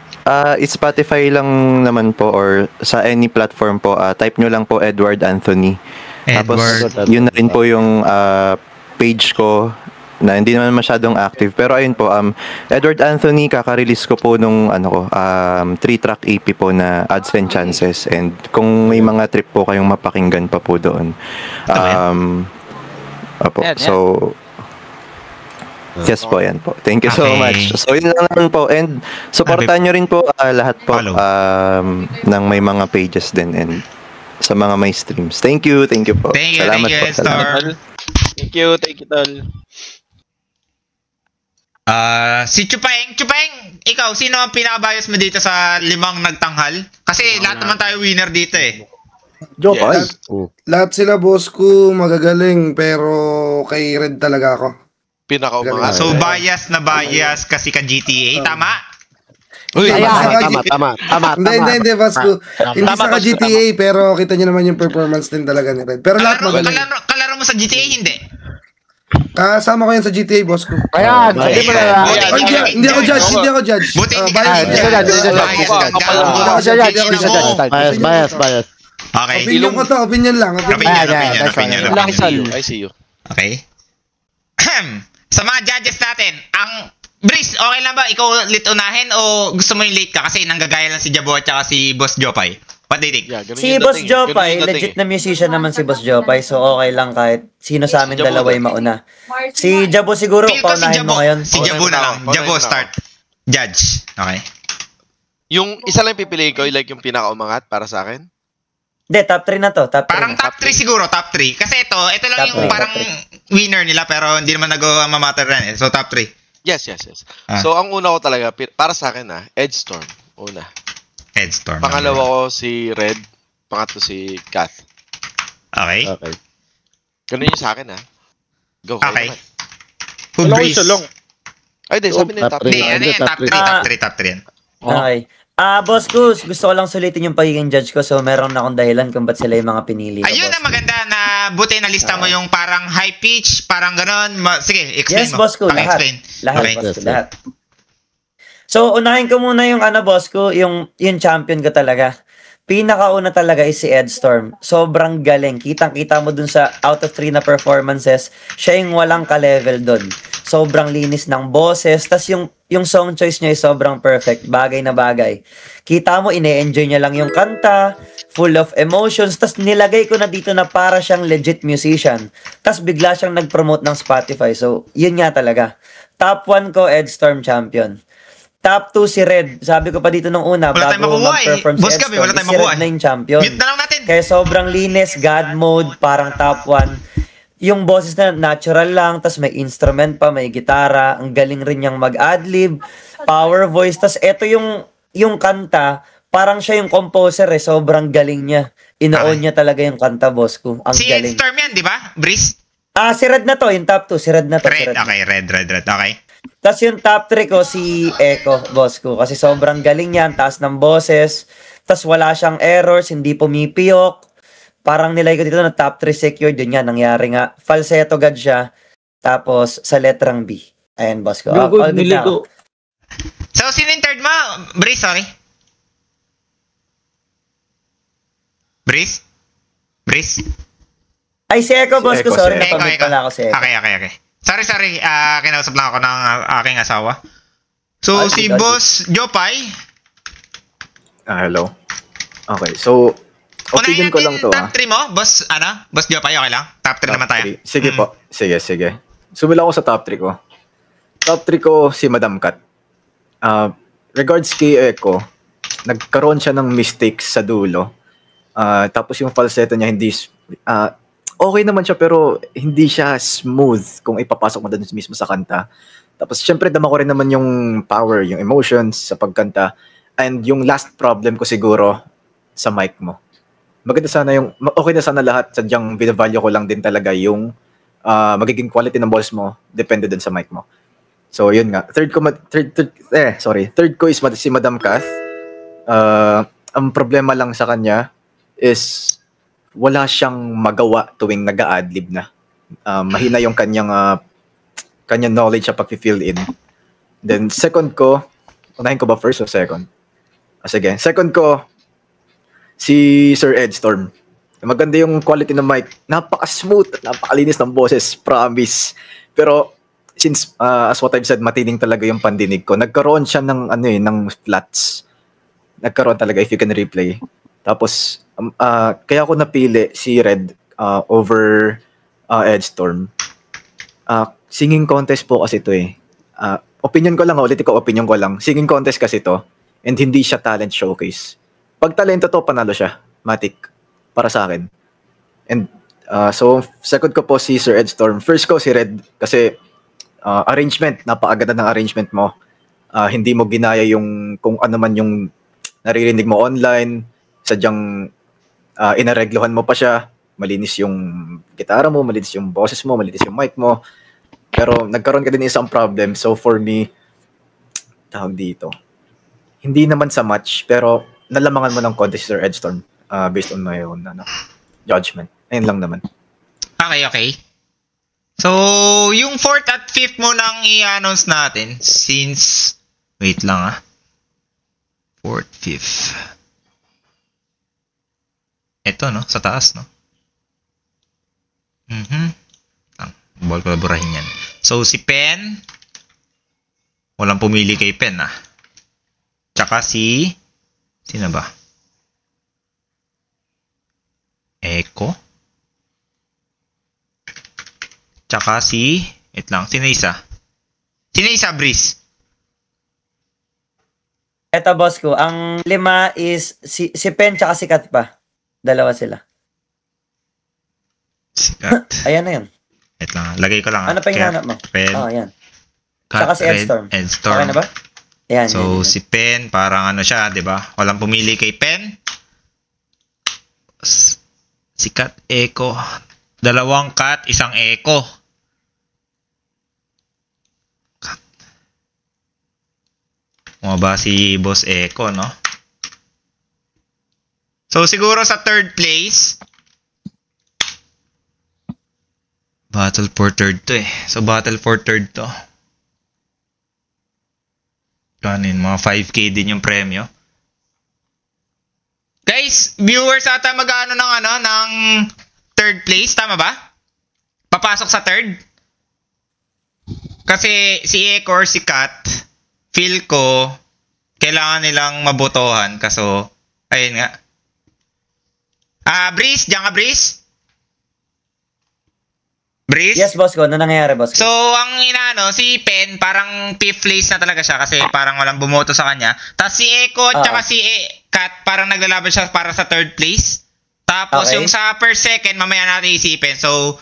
Spotify lang naman po or sa any platform po, type nyo lang po Edward Anthony. Tapos, yun na rin po yung page ko na hindi naman masyadong active. Pero ayun po, Edward Anthony, kaka-release ko po nung 3-track EP po na Odds and Chances. And kung may mga trip po kayong mapakinggan pa po doon. So, yes po, yan po. Thank you so much. So, yun lang naman po. And supportan nyo rin po lahat po ng may mga pages din and sa mga may streams. Thank you po. Salamat po. Thank you, tol. Si Chupeng, ikaw, sino ang pinaka-bias mo dito sa 5 nagtanghal? Kasi lahat naman tayo winner dito eh. Jopay. Lahat sila boss ko magagaling pero kay Red talaga ako. Pinaka-umangat. So bias na bias kasi ka GTA, tama? Uy, tama. Hindi, Vasco. Hindi sa ka GTA pero kita niyo naman yung performance din talaga ni Red. Pero lahat magaling. Kalaro mo sa GTA, hindi? Kasama ko yan sa GTA, boss ko. Ayan, sabi mo na lang. Hindi ako judge. Buti hindi Bias. Okay. Opinion lang. Opinion. I see you. Okay. Sa mga judges natin, ang Brice, okay lang ba ikaw late unahin o gusto mo yung late ka kasi nanggagaya lang si Jabo at saka si Boss Jopay? What do you think? Si Boss Jopay, legit na musician naman si Boss Jopay, so okay lang kahit sino sa amin dalawa yung mauna. Si Jabo siguro, paunahin mo ngayon. Si Jabo na lang. Jabo start. Judge. Okay. Yung isa lang pipiliin ko, like yung pinaka-umangat para sa akin? Hindi, top 3 na to. Parang top 3 siguro, top 3. Kasi ito lang yung parang winner nila pero hindi naman nag-mamatter rin eh. So top 3. Yes. So ang una ko talaga, para sa akin Edstorm. Una. Edstorm. Pangalawa ko si Red. Pangatlo si Kath. Okay. Ganun yung sa akin Go. Okay. Who Breeze? Ay, di, sabi na yung top 3. Top 3 yan. Okay. Boss ko, gusto ko lang sulitin yung pagiging judge ko so meron na akong dahilan kung ba't sila yung mga pinili ko. Ayun na maganda na buti na lista mo yung parang high pitch, parang ganon. Sige, explain yes, mo. Boss ko, lahat. Explain. Lahat. So, unahin ko muna yung boss ko, yung champion ko talaga. Pinakauna talaga is si Edstorm. Sobrang galing. Kitang-kita mo dun sa out of 3 na performances, siya yung walang ka-level dun. Sobrang linis ng boses. Tas yung song choice niya ay sobrang perfect. Bagay na bagay. Kita mo, ine-enjoy niya lang yung kanta, full of emotions. Tas nilagay ko na dito na para siyang legit musician. Tas bigla siyang nag-promote ng Spotify. So, yun nga talaga. Top 1 ko, Edstorm champion. Top 2 si Red. Sabi ko pa dito nung una, bago mag-perform si Edstorm, si Red na yung champion. Kaya sobrang linis, God mode, parang top 1. Yung boses na natural lang, tas may instrument pa, may gitara, ang galing rin niyang mag-adlib, power voice, tas eto yung kanta, parang siya yung composer sobrang galing niya. Inoon niya talaga yung kanta, boss ko. Ang galing. Si Edstorm yan, di ba? Breeze? Si Red na to, yung top 2, si Red na to. Red. Okay. Tapos yung top 3 ko, si Echo, boss ko. Kasi sobrang galing niya, taas ng boses. Tapos wala siyang errors, hindi pumipiyok. Parang nilay ko dito na top 3 secured. Yun nga, nangyari nga. Falsetto agad siya. Tapos sa letrang B. Ayan, boss ko. All good na ako. So, sino yung third mo? Breeze, sorry. Breeze? Ay, si Echo, boss ko. Sorry, napamit pala ako si Echo. Okay. Sorry. Kinausap lang ako ng aking asawa. So, si Boss Jopay. Hello. Okay, so, opinion ko lang to. Top 3 mo? Boss Jopay, okay lang? Top 3 naman tayo. Sige po. Sige. Sumila ako sa top 3 ko. Top 3 ko, si Madam Cat. Regards kay Echo, nagkaroon siya ng mistakes sa dulo. Tapos yung falsetto niya hindi... okay naman siya pero hindi siya smooth kung ipapasok mo doon mismo sa kanta. Tapos syempre dama ko rin naman yung power, yung emotions sa pagkanta. And yung last problem ko siguro sa mic mo. Maganda sana okay na sana lahat. Sadyang binavalue ko lang din talaga yung magiging quality ng balls mo depende din sa mic mo. So yun nga. Third ko is si Madam Kath. Ang problema lang sa kanya is wala siyang magawa tuwing nag-a-adlib na. Mahina yung kanyang knowledge sa pag-fill in. Then second ko, unahin ko ba first o second? Sige. Second ko, si Sir Edstorm. Maganda yung quality ng mic. Napaka-smooth at napakalinis ng boses. Promise. Pero since, as what I've said, matining talaga yung pandinig ko. Nagkaroon siya ng flats. Nagkaroon talaga if you can replay. Tapos, kaya ako napili si Red over Edstorm. Singing contest po kasi ito eh. Opinion ko lang. Singing contest kasi to and hindi siya talent showcase. Pag talento to, panalo siya. Matik. Para sa akin. And so, second ko po si Sir Edstorm. First ko si Red kasi Arrangement, napakaganda ng arrangement mo. Hindi mo ginaya yung kung ano man yung naririnig mo online, sadyang inareglohan mo pa siya, malinis yung gitara mo, malinis yung boses mo, malinis yung mic mo. Pero nagkaroon ka din ng isang problem. So for me, tawag dito, hindi naman sa match, pero nalamangan mo ng konti si Sir Edstorm based on my own judgment. Ayun lang naman. Okay. So, yung 4th at 5th mo nang i-announce natin since... Wait lang 4th, 5th. Ito, no? Sa taas, no? Bawal ko laburahin yan. So, si Pen. Walang pumili kay Pen, Tsaka si... Sino ba? Echo. Tsaka si... Wait lang. Sino isa? Breeze? Eto, boss ko. Ang 5 is si Pen tsaka si Kat pa. Dalawa sila. Si Kat. Ayan na yun. Wait lang. Lagay ko lang. Ano pa yung hanap mo? Pen. Ayan. Kat, tsaka si Edstorm. Edstorm. Okay na ba? Ayan. So, si Pen, parang ano siya, di ba? Walang pumili kay Pen. Si Kat, Echo. 2 Kat, 1 Echo. Mababa si Boss Echo, no? So, siguro sa 3rd place, battle for 3rd to So, battle for 3rd to. Kanin, mga 5K din yung premyo. Guys, viewers ata mag-ano ng 3rd place, tama ba? Papasok sa 3rd? Kasi si Echo or si Kat, feel ko, kailangan nilang mabotohan. Kaso, ayun nga. Breeze, diyan ka, Breeze? Breeze? Yes, boss ko. Ano nangyayari, boss ko? So, ang si Pen, parang 5th place na talaga siya kasi parang walang bumoto sa kanya. Tapos si Echo, tsaka si Kat, parang naglalaban siya para sa 3rd place. Tapos, yung sa first, second, mamaya natin isipin. So,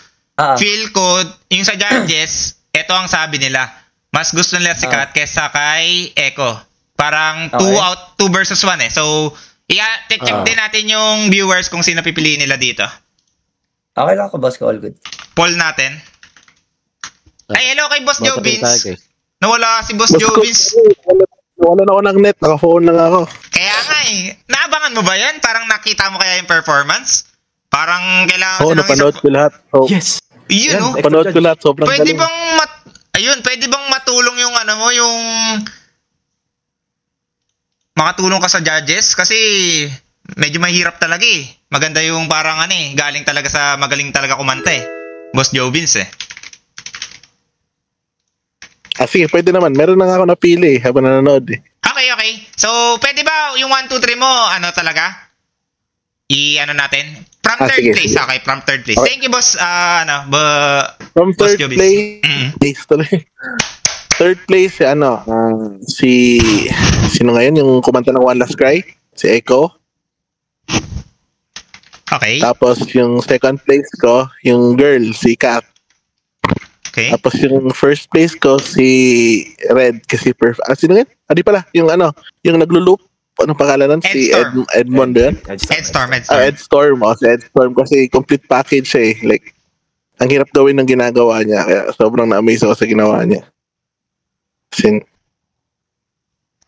feel ko, yung sa judges, ito ang sabi nila. Mas gusto nila si Kat kesa kay Echo. Parang 2 versus 1 So, check din natin yung viewers kung sino pipiliin nila dito. Okay lang ako, boss ko. All good. Poll natin. Ay, hello kay Boss Jovins. Nawala si Boss Jovins. Nawala na ako ng net. Naka-phone lang ako. Kaya nga Naabangan mo ba yan? Parang nakita mo kaya yung performance? Parang kailangan... Oo, napanood ko lahat. Yes. Yun, no? Napanood ko lahat. Sobrang pwede galing. bang pwede bang matulong yung yung makatulong ka sa judges? Kasi medyo mahirap talaga Maganda yung parang galing talaga sa magaling talaga kumanta Boss Jovins Sige, pwede naman. Meron na nga ako napili habang nanonood Okay. So, pwede ba yung 1, 2, 3 mo, talaga? Natin? From 3rd place. Sige. Okay, from 3rd place. Thank you, boss. From Boss 3rd place, third place, sino ngayon yung kumanta ng One Last Cry? Si Echo. Okay. Tapos yung second place ko, yung girl, si Kat. Okay. Tapos yung first place ko, si Red, kasi sino ngayon? Di pala, yung yung naglo-loop. Anong pangalan nun? Si Edmond yan? Edstorm. Edstorm. Si Edstorm kasi complete package siya Like, ang hirap gawin ng ginagawa niya. Kaya sobrang na-amaze ako sa ginawa niya.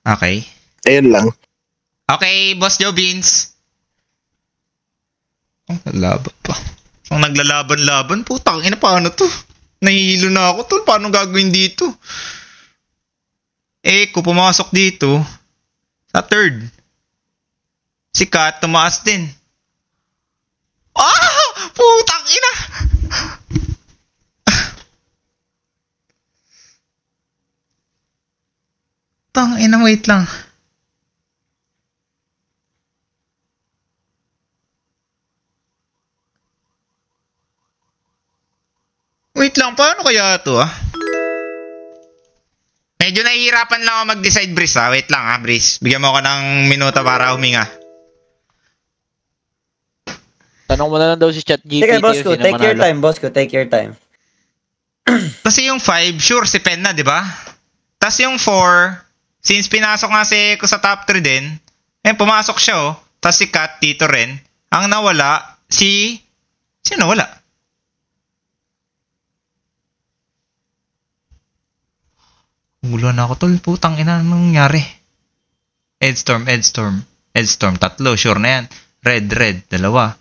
Okay. Ayun lang. Okay, Boss Jovins. Laban pa. Ang naglalaban-laban, putang ina, paano to? Nahihilo na ako to. Paano gagawin dito? Kung pumasok dito, sa 3rd, si Kat tumaas din. Putang ina! Tang ina, wait lang. Wait lang, paano kaya ito Medyo nahihirapan lang ako mag-decide, Breeze Wait lang Breeze. Bigyan mo ako ng minuto para huminga. Tanong mo na lang daw si ChatGPT. Sige, boss ko. Take your time, boss ko. Take your time. Kasi yung 5, sure si Pen na, di ba? Tapos yung 4, since pinasok nga si Eko sa top 3 din, pumasok siya oh. Tapos si Kat dito rin. Ang nawala, sino wala? Gulo na ako tol, putang ina, anong nangyari? Edstorm, tatlo, sure na yan. Red, dalawa.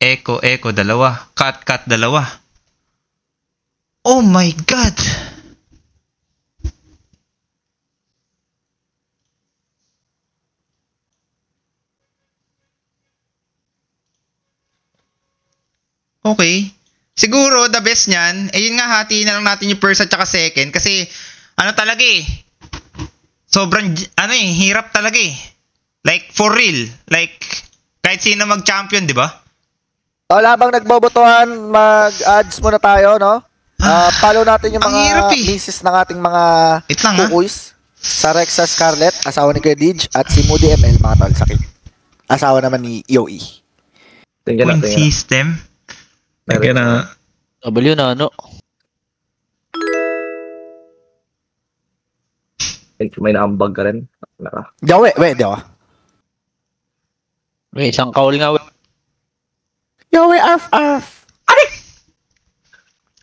Echo, dalawa. Cat, dalawa. Oh my God! Okay. Siguro, the best niyan, yun nga, hatiin na lang natin yung first at saka second kasi, talaga sobrang, hirap talaga Like, for real. Like, kahit sino mag-champion, di ba? Labang nagbobotohan, mag-ads muna tayo, no? Follow natin yung mga misis ng ating mga kukuis. Sa Rexa Scarlett, asawa ni Kuya Dij, at si Moody ML, mga tol, sakit. Asawa naman ni EOE. Point system. Lagyan na. W na, ano? May naambag ka rin. Di ako. May isang kaul nga, we. Yawe, arf.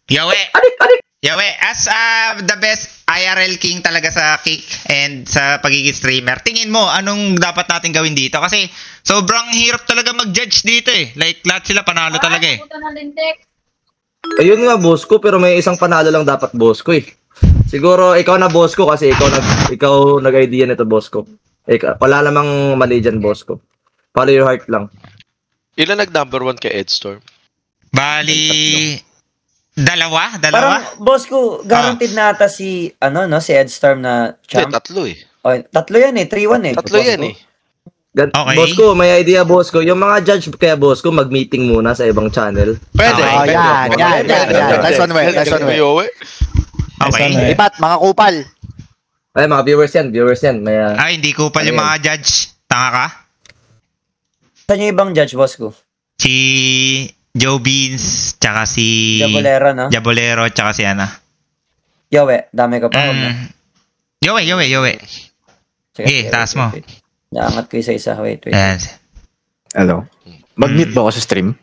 Yawe, as the best IRL king talaga sa kick and sa pagiging streamer, tingin mo, anong dapat natin gawin dito? Kasi sobrang hirap talaga mag-judge dito Like, lahat sila panalo talaga Ayun nga, boss ko, pero may isang panalo lang dapat, boss ko Siguro, ikaw na boss ko kasi ikaw nag-idea nito, boss ko. Wala namang mali dyan, boss ko. Follow your heart lang. Ilan nag-number 1 kay Edstorm? Bali, dalawa? Parang, boss ko, guaranteed na ata si Edstorm na champ. Tatlo Tatlo yan 3-1 Tatlo yan Okay. Boss ko, may idea, boss ko. Yung mga judge kaya, boss ko, mag-meeting muna sa ibang channel. Pwede. Yan. Nice one, way. Okay. Ipat, mga kupal. Ay, mga viewers yan. Hindi kupal yung mga judge. Tanga ka? Saan yung ibang judge, boss ko? Si Joe Beans, tsaka si Jabolero, no? Jabolero, tsaka si Yowe, dami ka pa. Yowe. Sige, taas mo. Naangat ko isa-isa. Wait. Ayan. Hello. Mag-mute ba ako sa stream?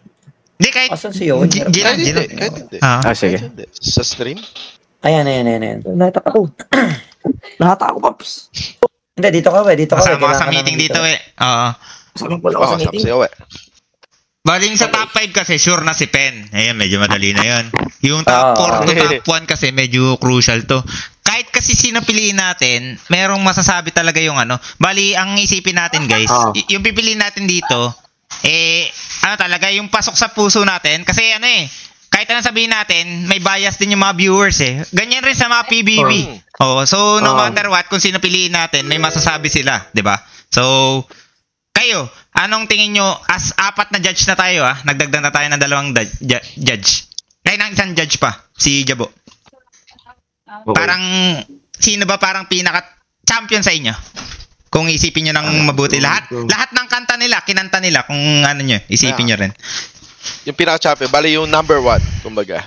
Hindi, kahit... Asan si Yowe? Kahit hindi. Sige. Sa stream? Ayan. Lahat ako, Pops. Hindi, dito ka, Dito ka, Kasama ka sa meeting dito, Oo. Kasama pala ako sa meeting. Baling sa top 5 kasi, sure na si Pen. Ayan, medyo madali na yun. Yung top 4 to top 1 kasi, medyo crucial to. Kahit kasi sino piliin natin, merong masasabi talaga yung Bali, ang isipin natin, guys, yung pipiliin natin dito, talaga, yung pasok sa puso natin. Kasi kahit anong sabihin natin, may bias din yung mga viewers Ganyan rin sa mga PBB. So no matter what, kung sino piliin natin, may masasabi sila, 'di ba? So kayo, anong tingin nyo as apat na judge na tayo Nagdagdag na tayo ng dalawang judge. Kaya ng isang judge pa, si Jabo. Okay. Parang sino ba parang pinaka-champion sa inyo? Kung isipin nyo ng mabuti lahat ng kanta nila, kinanta nila kung nyo, isipin nyo rin. Yung pinaka-champion, bali yung number 1, kumbaga.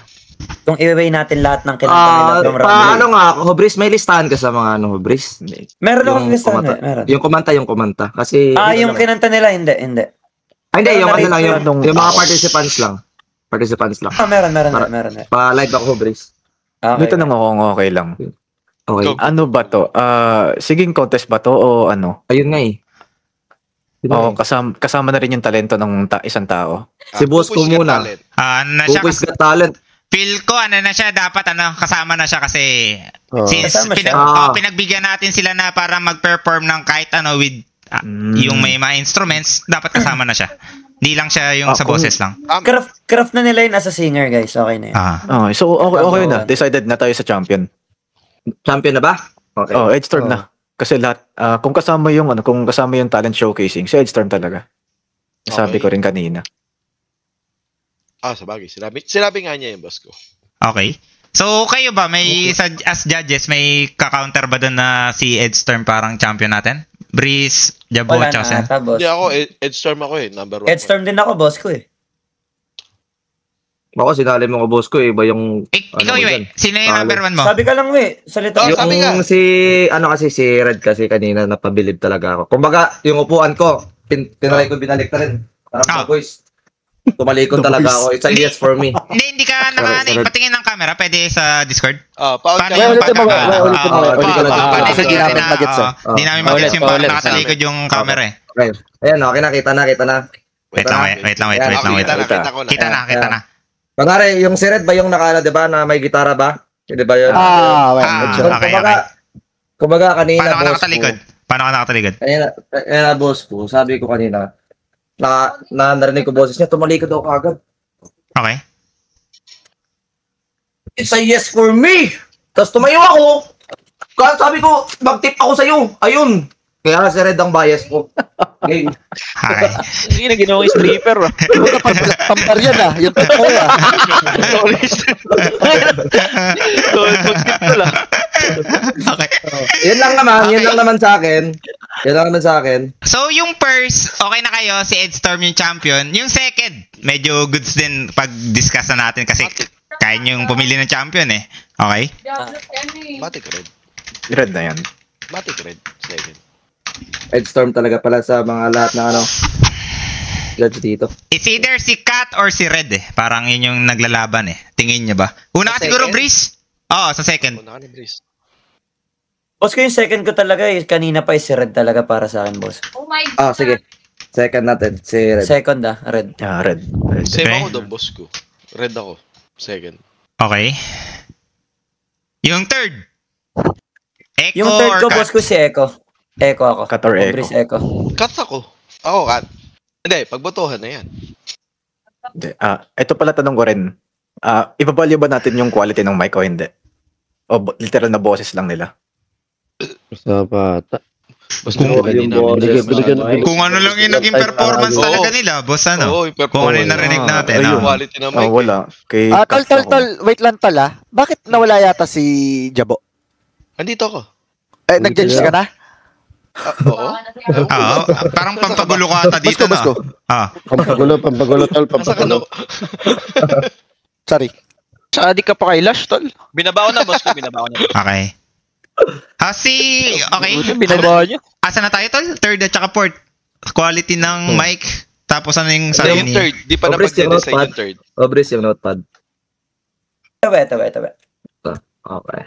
Kung i-weigh natin lahat ng kinanta nila. Paano nga, Hobris, may listahan ka sa mga Hobris? Meron akong listahan. Meron. Yung kumanta. Kasi, yung kinanta nila, hindi. Hindi, yung mga participants lang. Meron. Pa-live ako, Hobris. May tanong ako kung okay lang. Okay. Ano ba to? Siging contest ba to o ano? Ayun nga kasama na rin yung talento ng isang tao. Si boss ko muna. Kukuis ka talent. Feel ko na siya dapat kasama na siya kasi since pinagbigyan natin sila na para mag-perform ng kahit with yung may mga instruments, dapat kasama na siya. Hindi lang siya yung sa boses lang. Craft na nila yun as a singer, guys. Okay na yun. Okay, so okay na. Decided na tayo sa champion. Champion na ba? Okay. Edstorm na. Kasi lahat, kung kasama yung talent showcasing, si Edstorm talaga. Sabi ko rin kanina. Sabagay. Sinabi nga niya yung boss ko. Okay. So, kayo ba, as judges, may ka-counter ba doon na si Edstorm parang champion natin? Breeze, Jabo, Chosen? Hindi ako, Edstorm ako number 1. Edstorm din ako, boss ko Ako, sinali mo ko, boss ko, iba yung... Ikaw, Yue, sino yung number 1 mo? Sabi ka lang, we. Salita. Yung si Red kasi kanina napabilib talaga ako. Kumbaga, yung upuan ko, tinry ko binalik na rin. Parang boys. Tumalikod talaga ako. It's a yes for me. Hindi ka patingin ng camera. Pwede sa Discord? Paano yung Kasi di namin magets. Di namin magets yung nakatalikod yung camera eh. Ayan, okay na. Kita na. Wait lang. Kita na. Kunwari, yung si Red ba yung di ba, na may gitara ba? Di ba yun? Kumbaga kanina, Paano ka nakatalikod? Kanina, boss ko, sabi ko kanina, narinig ko boses niya, tumalikod ako agad. Okay. It's a yes for me! Tapos tumayo ako! Kaya sabi ko, mag-tip ako sa'yo. Ayun! Kaya si Red ang bias ko. Game. Okay. Hindi na ginawa yung stripper. Pampar yan yung totoo Okay. Yan lang naman sa akin. So, yung first, okay na kayo, si Ed Storm yung champion. Yung second, medyo goods din pag-discuss na natin kasi kaya yung pumili ng champion eh. Okay? Matic Red. Red na yan. Matic Red. Second. Ed Storm talaga pala sa mga lahat ng judge dito. It's either si Kat or si Red eh. Parang yun yung naglalaban eh. Tingin niya ba? Una ka siguro, Breeze? Oo, sa second. Una ka ni Breeze. Boss ko yung second ko talaga kanina pa si Red talaga para sa akin, boss. Oh my God. Sige. Second natin, si Red. Second Red. Red. Same ako doon, boss ko. Red ako. Second. Okay. Yung third. Echo yung third ko, Kat? boss ko si Echo. Echo ako. Kat or Echo? Breeze Echo. Kat ako. Ako, Kat. Hindi, pagbotohan na yan. Hindi. Ito pala tanong ko rin. Ibabalyo ba natin yung quality ng mic o hindi? O literal na boses lang nila? Sa bata. Kung ano lang yung naging performance talaga nila, boss kung ano yung narinig natin. Quality ng mic. Wala. Tol. Wait lang tala. Bakit nawala yata si Jabo? Andito ako. Nag-judge ka na? Oo. Parang pampagulo ka ata dito na. Pampagulo, tol. Sorry. Saan di ka pa kay Lash, tol? Binabaw na, boss ko. Okay. Okay. Binabaw niyo. Asa na tayo, tol? Third at saka fourth. Quality ng mic. Tapos ano yung sabi ni... Yung third. Di pa napag-design yung third. Breeze yung notepad. Tabi. Okay.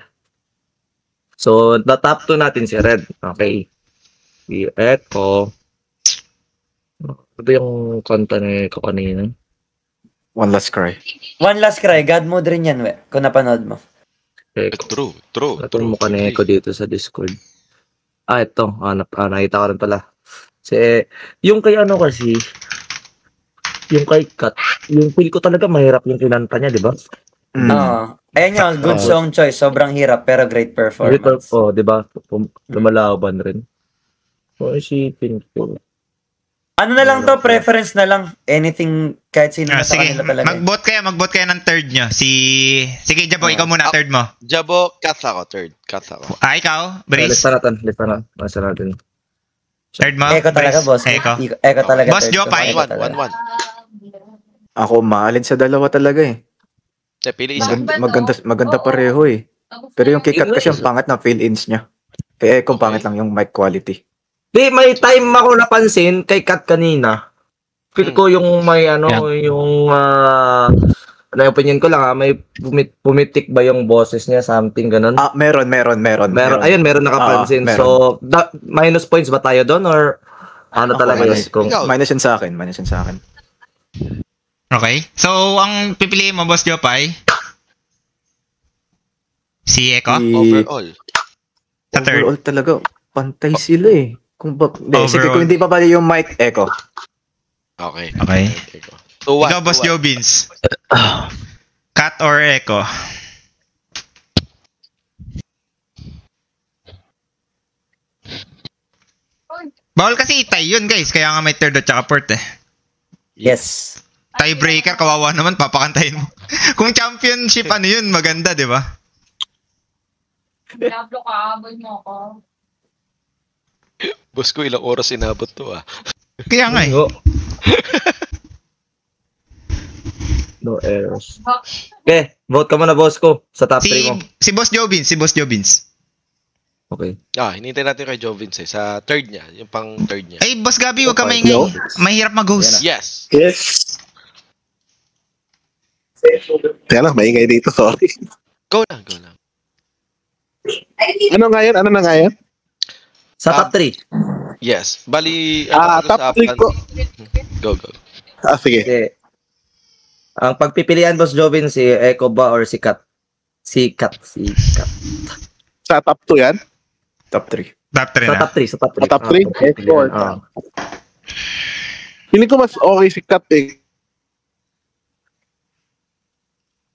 So, the top 2 natin si Red. Okay. Si Echo. Ito yung kanta ni Echo kanina. One Last Cry. One Last Cry. God mode rin yan, kung napanood mo. True. Ito mo ka ni Echo dito sa Discord. Ito. Nakita ko rin pala. Yung kay kasi, yung kay Kat, yung feel ko talaga mahirap yung kinanta niya, di ba? Ayan yun, good song choice. Sobrang hirap, pero great performance. Di ba? Lumalaban rin. Isipin ko. Ano na lang to, preference na lang. Anything, kahit sino na sa kanila talaga. Mag-vote kayo ng third nyo. Sige, Jabo, ikaw muna, third mo. Jabo, Kat ako, third. Ikaw, Breeze? Lista natin. Third mo? Echo talaga, boss. Echo talaga. Boss Jopay? 1-1. Ako, maalin sa dalawa talaga eh. Pili isa. Maganda pareho eh. Pero yung kay Kat kasi yung pangit na fill-ins niya. Kaya Echo pangit lang yung mic quality. May time ako napansin kay Kat kanina. Feel ko yung may yung opinion ko lang may pumitik ba yung boses niya, something ganun. Meron. Ayun, meron nakapansin. So, minus points ba tayo doon or ano talaga yun? Minus yun sa akin. Okay. So, ang pipiliin mo, Boss Jopay? Si Echo? Overall. Sa third? Overall talaga, pantay sila eh. Sige, kung hindi pa pala yung mic, Echo. Okay. So, ikaw, Boss Jobins. Kat or Echo? Bawal kasi itay yun, guys. Kaya nga may third at saka fourth eh. Yes. Tiebreaker, kawawa naman, papakantayin mo. Kung championship, yun, maganda, di ba? Diablo ka, boy mo ako. Boss ko, ilang oras inabot to Kaya nga eh. No errors. Okay, vote ka muna, boss ko, sa top 3 mo. Si Boss Jovins. Okay. Hinintay natin kay Jovins sa third niya, yung pang third niya. Ay, Boss Gabi, huwag ka maingay. Mahirap mag-host. Yes. Kaya lang, maingay dito, sorry. Go lang. Ano na nga yan? Sa top 3. Yes. Bali, top 3 ko. Go. Sige. Okay. Ang pagpipilian, Boss Jovin, si Echo ba or si Kat? Si Kat. Sa top 2 yan? Top 3. Sa top 3. Sa top 3? Echo or Kat? Hindi ko mas okay si Kat eh.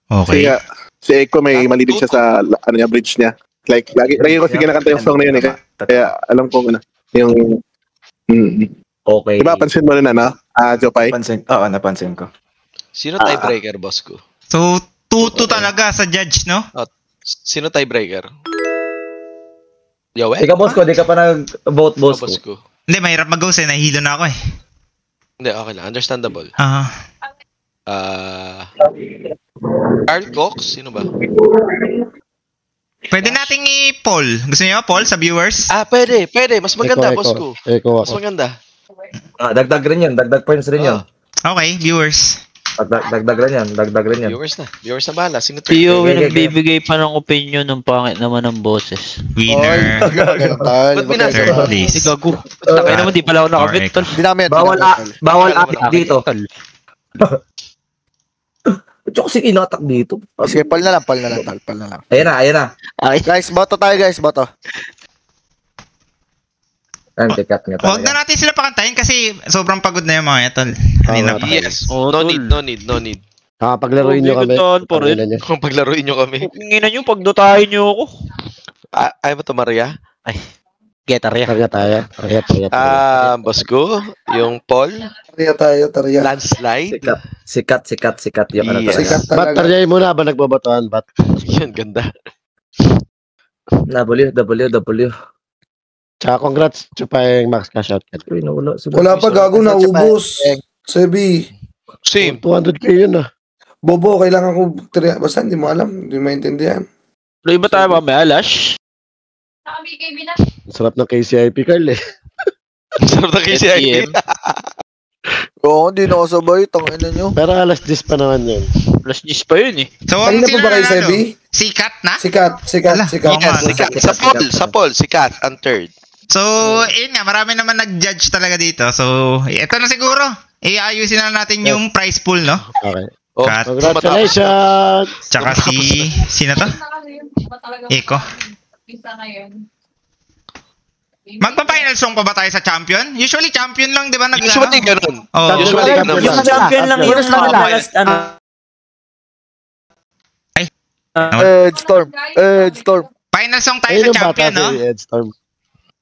Okay. Si Echo may malibig siya sa bridge niya. Like, lagi ko sige nakanta yung song na yun eh. Kaya alam ko yung... Okay. Diba, pansin mo rin Jopay? Oo, napansin ko. Sino tiebreaker, boss ko? So, 2-2 talaga sa judge, no? Sino tiebreaker? Yowe? Ikaw, boss ko, di ka pa nag-vote, boss ko. Hindi, mahirap mag-host eh. Nahihilo na ako eh. Hindi, okay lang. Understandable. Aha. Carl Cox? Sino ba? Pwede nating i-poll. Gusto niyo poll sa viewers? Pwede. Mas maganda, boss ko. Mas maganda. Dagdag rin yan. Dagdag points rin yan. Okay, viewers. Dagdag rin yan. Viewers na bahala. Sino Si Yowie nagbibigay pa ng opinion ng pangit naman ng boses. Winner. Ba't binasa? Third place. Gago. Takay naman, di pala ako nakabit. Bawal atik dito. Tsaka si inatak dito. Sige, pal na lang. Ayan na. Guys, boto tayo guys, boto. Huwag na natin sila pakantayin kasi sobrang pagod na yung mga tol. Yes. No need. Paglaruin nyo kami. Paglaruin nyo kami. Hinginan nyo, pagdotahin nyo ako. Ayaw mo to, Maria? Ay, Tarya. Boss ko, yung Paul. Tarya. Landslide. Sikat yung Yes. Ba't Tarya muna ba nagbobotohan? Ba't? Yun, ganda. W. Tsaka congrats, Chupay Max Cash Out. Wala pa, gago, naubos. Sebi. Same. 200k yun Bobo, kailangan ko... Basta hindi mo alam, hindi maintindihan. Tuloy ba tayo mamaya, Lash? Sarap ng KCIP, Carl eh. Sarap ng KCIP. Oo, hindi na ako sabay. Tangina nyo. Pero alas 10 pa naman yun. Alas 10 pa yun eh. So, kanina pa ba kayo, Sebi? Sikat na? Sikat. Sa Paul, sikat, and third. So, yun nga, marami naman nag-judge talaga dito. So, ito na siguro. Iayusin na natin yung prize pool, no? Okay. Congratulations! Tsaka sino to? Eko. Magpa-final song pa ba tayo sa champion? Usually champion lang, di ba? Usually ganun. Usually ganun. Yung champion lang yung last Storm. Final song tayo sa champion, no?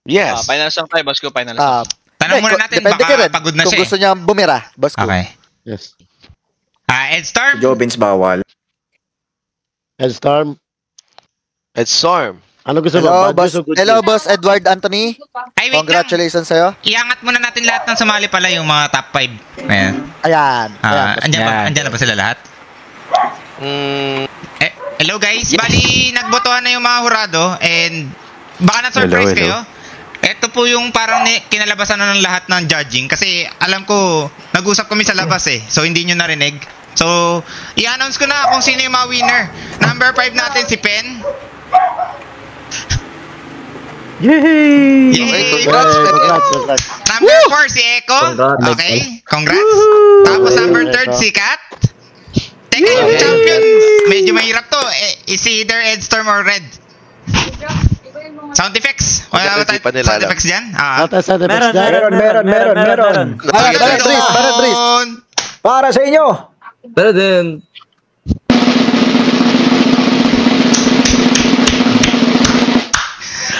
Yes. Final song tayo, boss ko. Final song. Tanong muna natin, baka pagod na siya. Kung gusto niya bumira, boss ko. Okay. Yes. Edstorm? Jovins bawal. Edstorm. Ano gusto mo? Hello, boss Edward Anthony. Ay, wait congratulations sa'yo. Iangat muna natin lahat ng sumali pala yung mga top 5. Ayan. Andyan na ba sila lahat? Hello guys. Bali, nagbotohan na yung mga hurado and baka na-surprise kayo. Ito po yung parang kinalabasan na ng lahat ng judging kasi alam ko, nag-usap kami sa labas eh. So, hindi nyo narinig. So, i-announce ko na kung sino yung mga winner. Number 5 natin si Pen. Yay! Congrats. Number 4 si Eko. Okay, congrats. Tapos number 3 si Kat. Teka, yung champion, medyo mahirap to. Is either Edstorm or Red. Sound effects. Wala ba tayo sound effects dyan? Meron. Para sa inyo. Pero din.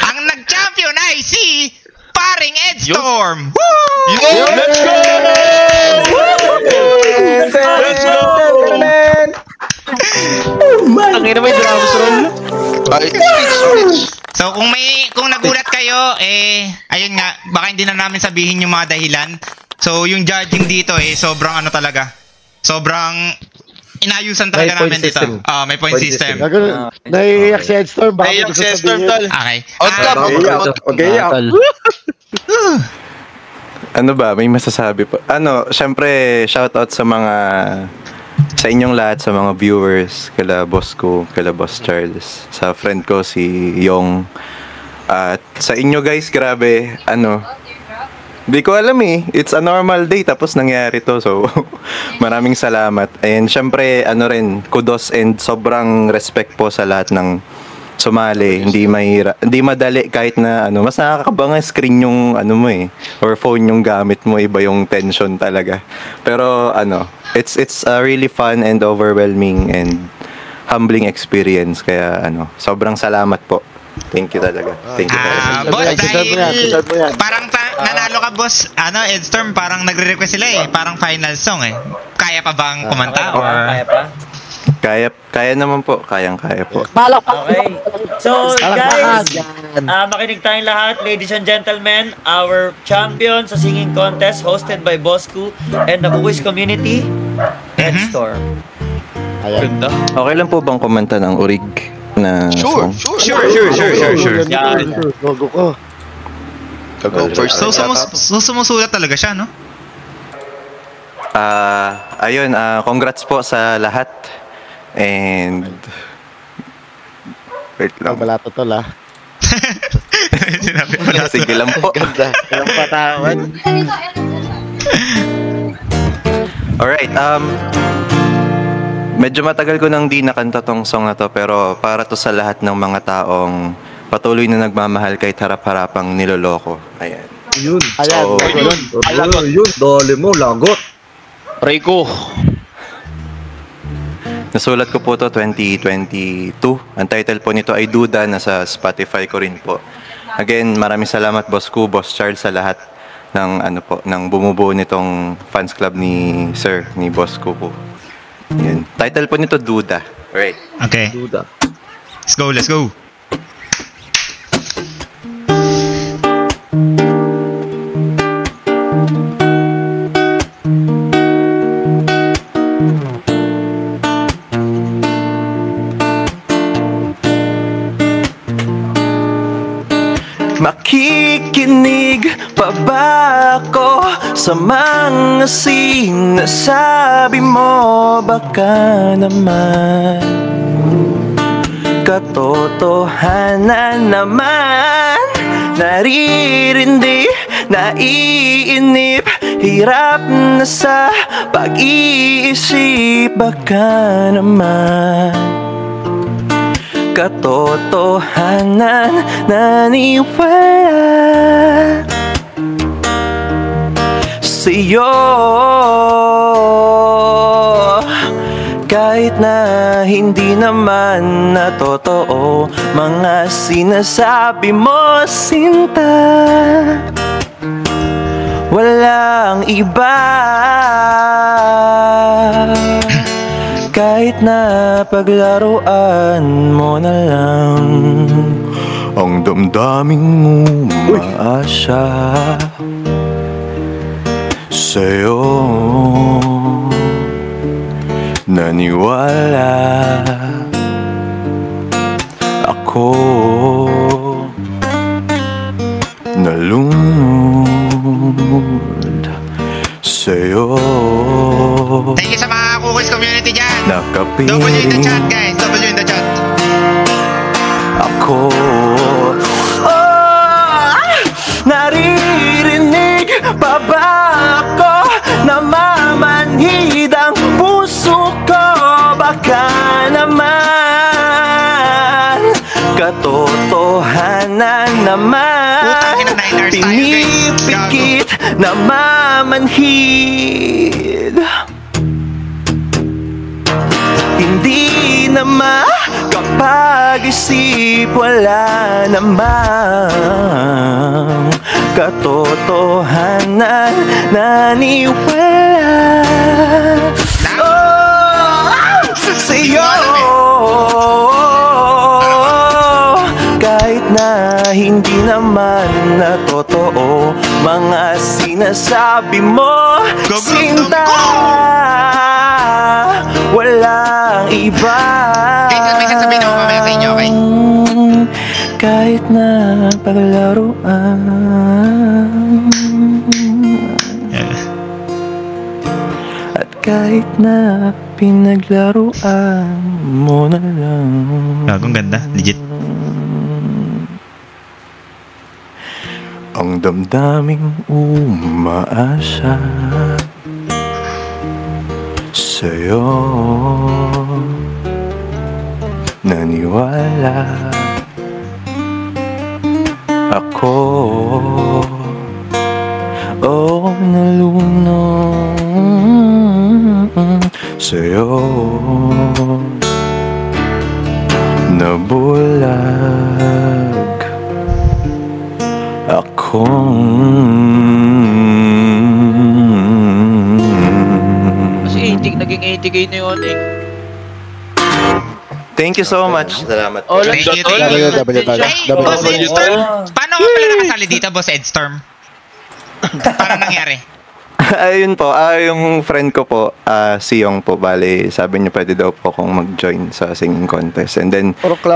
Ang nag-champion ay si paring Edstorm. Let's go! Ang ina may drums roll. So kung nagulat kayo, ayun nga, baka hindi na namin sabihin yung mga dahilan. So yung judging dito sobrang ano talaga. Sobrang inayusan talaga namin dito. May point system. Naiiyak si Edstorm. Naiiyak si Edstorm, tol. Okay. Okay. Ano ba, may masasabi pa? Syempre, shoutout sa inyong lahat, sa mga viewers, kala boss ko, kala boss Charles, sa friend ko si Yong. At sa inyo guys, grabe, di ko alam it's a normal day tapos nangyari to, so maraming salamat. And syempre, kudos and sobrang respect po sa lahat ng sumali. Hindi madali kahit na mas nakakabang screen yung or phone yung gamit mo, iba yung tension talaga. Pero it's a really fun and overwhelming and humbling experience, kaya sobrang salamat po. Thank you talaga. Thank you talaga. Boss, dahil parang nanalo ka, boss, Edstorm, parang nagre-request sila parang final song Kaya pa bang kumanta? Kaya pa? Kaya naman po. Kayang-kaya po. Okay. So, guys, makinig tayong lahat, ladies and gentlemen, our champion sa singing contest hosted by Bosku and the Kuwis community, Edstorm. Okay lang po bang kumanta ng urig na song? Sure. Gogo ko. Go first. So, sumusulat talaga siya, no? Ayun, congrats po sa lahat. And wait lang. Balato to lah. Sinabi pala. Sige lang po. Ganda. Walang patawan. Alright, medyo matagal ko nang di nakanta tong song na to, pero para to sa lahat ng mga taong patuloy na nagmamahal kahit harap-harapang niloloko. Ayan. Yun. Yun. Dali mo, lagot. Rico. Nasulat ko po to 2022. Ang title po nito ay Duda, nasa Spotify ko rin po. Again, maraming salamat boss ko, boss Charles, sa lahat ng ng bumubuo nitong fans club ni Sir, ni boss ko po. Yan. Title po nito Duda. Alright. Okay. Duda. Let's go. Makikinig pa ba ako sa mga sinasabi mo? Baka naman katotohanan naman, naririndi, naiinip, hirap na sa pag-iisip. Baka naman katotohanan, naniwala sa'yo. Kahit na hindi naman na totoo mga sinasabi mo, sinta, walang iba. Kahit na paglaruan mo na lang ang damdaming umaasa sa'yo, naniwala ako, nalunod sa'yo. Thank you sa mga Kuwis community dyan. Nakapiling W in the chat, guys. W in the chat. Ako, naririnig pa ba ako? Namamanhid ang puso ko. Baka naman katotohanan naman, pinipikit, namamanhid. Hindi na makapag-isip, wala namang katotohanan, naniwala sa'yo. Kahit na hindi hindi naman na totoo mga sinasabi mo. Sinta, walang iba. May sasabihin ako mamaya sa inyo, okay? Kahit na paglaruan, at kahit na pinaglaruan mo na lang. Gagong ganda, legit. Ang damdaming umaasa sa'yo, naniwala ako, nalunong sa'yo, nabulag akong Kasi 80, naging 80k na yun eh. Thank you so much. Salamat. Thank you. Boss Edstorm, paano ka pala nakasali dito, Boss Edstorm? Paano nangyari? Ayun po, yung friend ko po, si Yong po, bale, sabi niya pwede daw po akong mag-join sa singing contest. And then,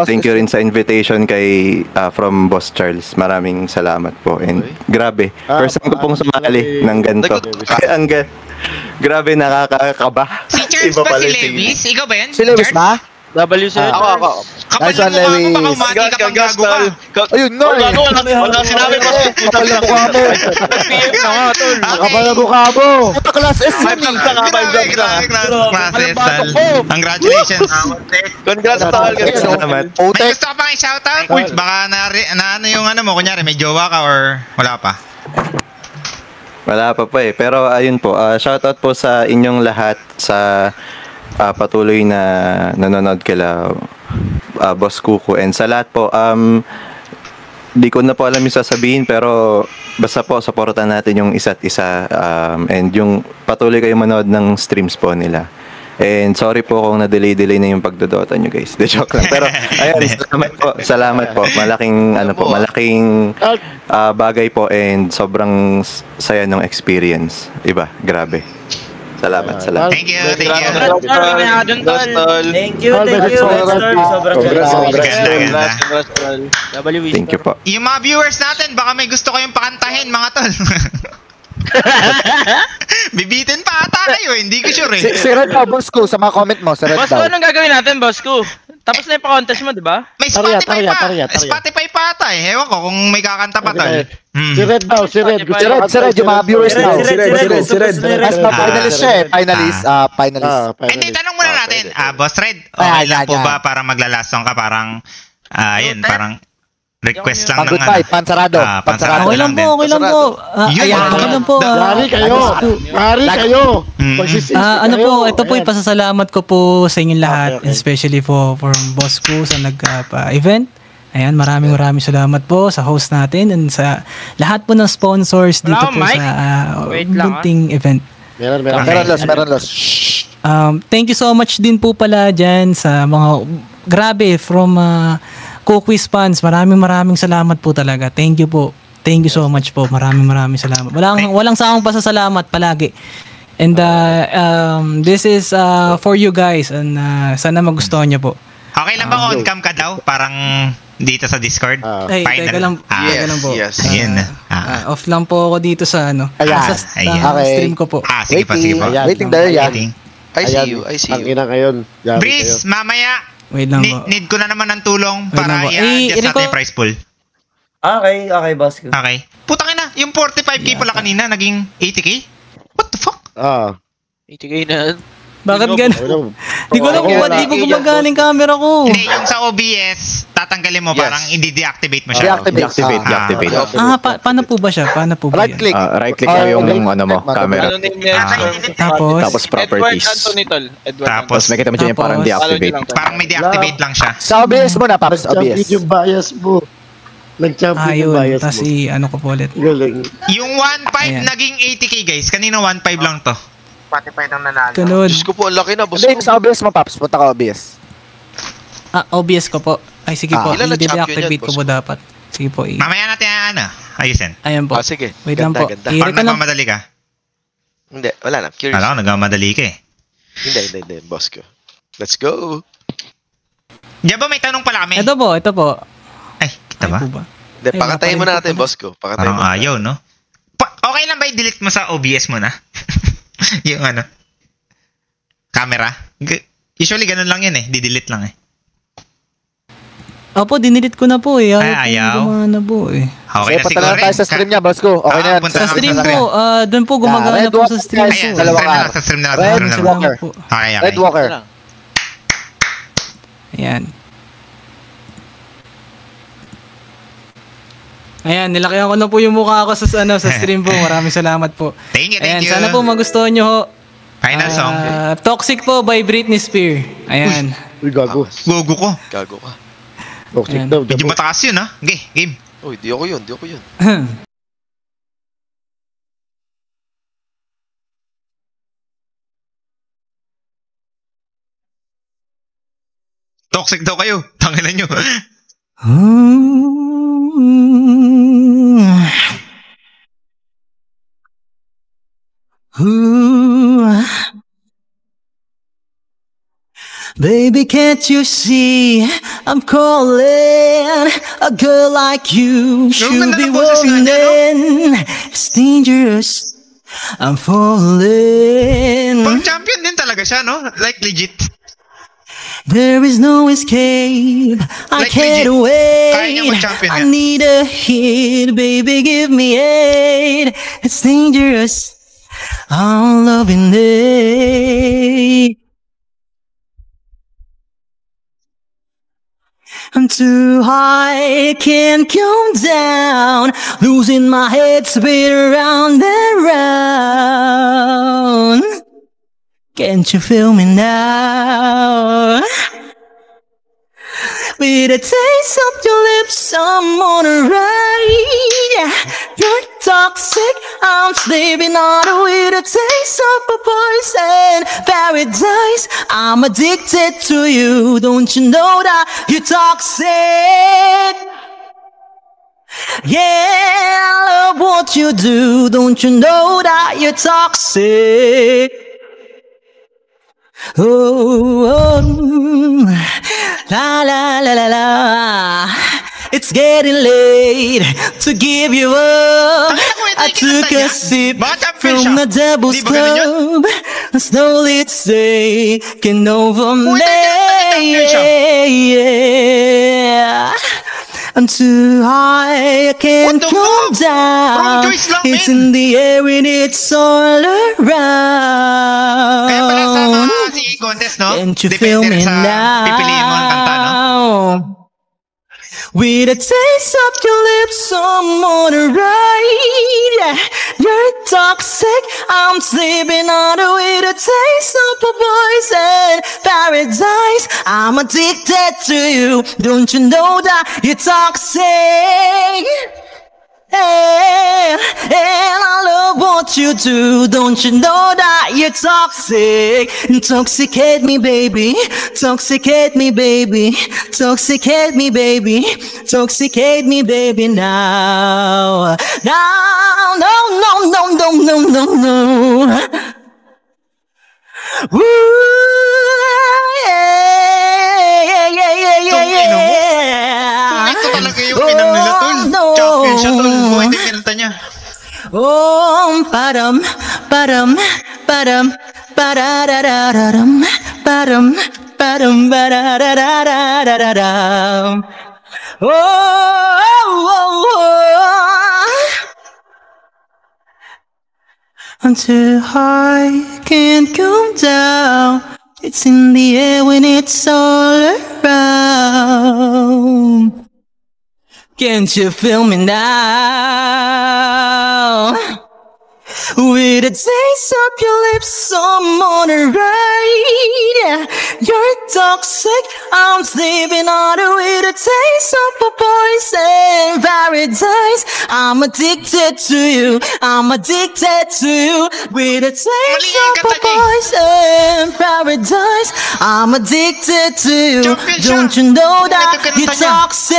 thank you rin sa invitation kay from Boss Charles. Maraming salamat po. And grabe, first time ko pong sumali ng ganito. Grabe, nakakakaba. Si Charles ba si Lewis? Ikaw ba yan? Si Lewis ba? W7. Ako. Kapal na mukha mo, baka umati ka pang gago ka. Ayun nga eh. Wala sinabi ko. Kapal na mukha mo. Kapal na mukha mo. Puta class S yun eh. Class S. Congratulations. Congrats, tol. Salamat. May gusto ka pang i-shoutout? Baka na ano yung ano mo, kunyari may jowa ka or wala pa? Wala pa po eh. Pero ayun po, shoutout po sa inyong lahat sa patuloy na nanonood kila Boss Kuko, and sa lahat po, di ko na po alam yung sasabihin, pero basta po supportan natin yung isa't isa, and yung patuloy kayo manood ng streams po nila. And sorry po kung na-delay na yung pagdodota nyo guys. The joke lang. Pero ayun, salamat po. Malaking bagay po, and sobrang saya ng experience. Iba, grabe. Salamat. Thank you. Thank you, Edstorm. Sobrang ganda. Thank you po. Yung mga viewers natin, baka may gusto kayong pakantahin, mga tol. Bibitin pa ata kayo, hindi ko sure eh. Si Red daw, boss ko, sa mga comment mo, si Red Boss daw. ko, anong gagawin natin, boss ko? Tapos na yung pa-contest mo, di ba? May Spotify pa. Spotify pa ata eh. Ewan ko kung may kakanta pa tol. Si Red daw, si Red. Si Red, yung mga viewers daw. Si Red. As na finalist siya eh. Finalist. Hindi, tanong muna natin. Boss Red, okay lang po ba para maglalasong ka? Parang, parang request lang ng goodbye, pansarado. Okay lang po. Okay lang po. Mari kayo. Ano po, ito po yung pasasalamat ko po sa inyong lahat, especially for boss ko sa nag-event. Ayan, maraming salamat po sa host natin and sa lahat po ng sponsors dito po sa bunting event. Meron loss. Thank you so much din po pala dyan sa mga grabe from Kukwis fans. Maraming salamat po talaga. Thank you po. Thank you so much po. Maraming salamat. Walang sawang pasasalamat palagi. And this is for you guys, and sana magustuhan niyo po. Okay lang ba on-cam ka daw? Parang dito sa Discord? Teka lang po. Yes. Ayan. Off lang po ako dito sa stream ko po. Sige po. Waiting there, yan. I see you. Ang ina ngayon. Breeze, mamaya. Wait lang po. Need ko na naman ng tulong para i-adjust natin yung price pool. Okay, boss ko. Okay. Putang ina, yung 45k pala kanina, naging 80k? What the fuck? 80k na. Bakit gano'n? Di ko alam kung ba't di ko gumagana yung camera ko. Hindi, yung sa OBS, tatanggalin mo, parang i-deactivate mo siya. Deactivate. Paano po ba siya? Right click. Right click mo yung camera. Tapos properties. Tapos makita mo dyan yung parang deactivate. Parang may deactivate lang siya. Sa OBS mo na, Paps, OBS. Yung bias mo. Nag-champion yung bias mo. Tapos ano ko po ulit. Yung 1.5 naging 80k guys. Kanina 1.5 lang to. Spotify nang nanalo. Tunod. Diyos ko po, ang laki na, boss Hindi, ko. sa OBS mo, Paps. Punta ka OBS. OBS ko po. Ay, sige po. I-deactivate ko po dapat. Sige po. Mamaya natin ayusin. Ayan po. Sige. Wait lang po. Ganda. Pag nagmamadali ka? Hindi, wala lang. Curious. Alam ko, nagmamadali ka eh. Hindi, boss ko. Let's go. Diyan ba may tanong pala kami? Ito po. Ay, kita ba? Hindi, pakatayin mo na natin, boss ko. Pakatayin Parang ayaw, no? Okay lang ba i-delete mo sa OBS mo na? Yung camera? Usually ganun lang yun eh. Di-delete lang eh. Opo, dinilit ko na po eh. Ayaw. Gumana po eh. Okay na siguro tayo sa stream niya, boss ko. Okay na yan. Sa stream po, doon po gumagana po sa stream. Ayan, sa stream na lang. Red Walker. Okay. Red Walker. Ayan. Ayan, nilakihan ko na po yung mukha ko sa stream po. Maraming salamat po. Thank you. Ayan, sana po magustuhan nyo ho. Final song. Toxic po by Britney Spears. Ayan. Uy, gago. Gogo ko. Gago ka. Toxic daw. Medyo mataas yun ha. Okay, game. Uy, di ako yun. Toxic daw kayo. Tangilan nyo. Baby, can't you see I'm calling? A girl like you should be warning. It's dangerous. I'm falling. Pang champion din talaga siya, no? Like legit. There is no escape. I can't wait. I need a hit. Baby, give me aid. It's dangerous. I'm loving it. I'm too high, can't come down. Losing my head, spin around and round. Can't you feel me now? With a taste of your lips, I'm on a ride. You're toxic, I'm sleeping on it. With a taste of a poison paradise, I'm addicted to you. Don't you know that you're toxic? Yeah, I love what you do. Don't you know that you're toxic? Oh, la la la la la. It's getting late to give you up. I took a sip from the devil's club. Slowly it's taking over me. Yeah. I'm too high, I can't come down. It's in the air and it's all around. Can't you feel me now? With a taste of your lips, I'm on a ride. You're toxic, I'm sleeping on it. With a taste of a poison paradise, I'm addicted to you. Don't you know that you're toxic? And I love what you do. Don't you know that you're toxic? Intoxicate me, baby. Toxicate me, baby. Toxicate me, baby. Toxicate me, baby, now. Now, no. Woo, yeah. Ito talaga yung pinang nila, tol. Champion siya, tol. Buhay din kinanta niya. Oh, padam, badadadadam. I'm too high, can't come down. It's in the air when it's all around. Can't you feel me now? With with a taste of your lips, I'm on a ride. You're toxic, I'm sleeping on it with a taste of a poison paradise. I'm addicted to you, I'm addicted to you with a taste of a poison paradise. I'm addicted to you, don't you know that you're toxic?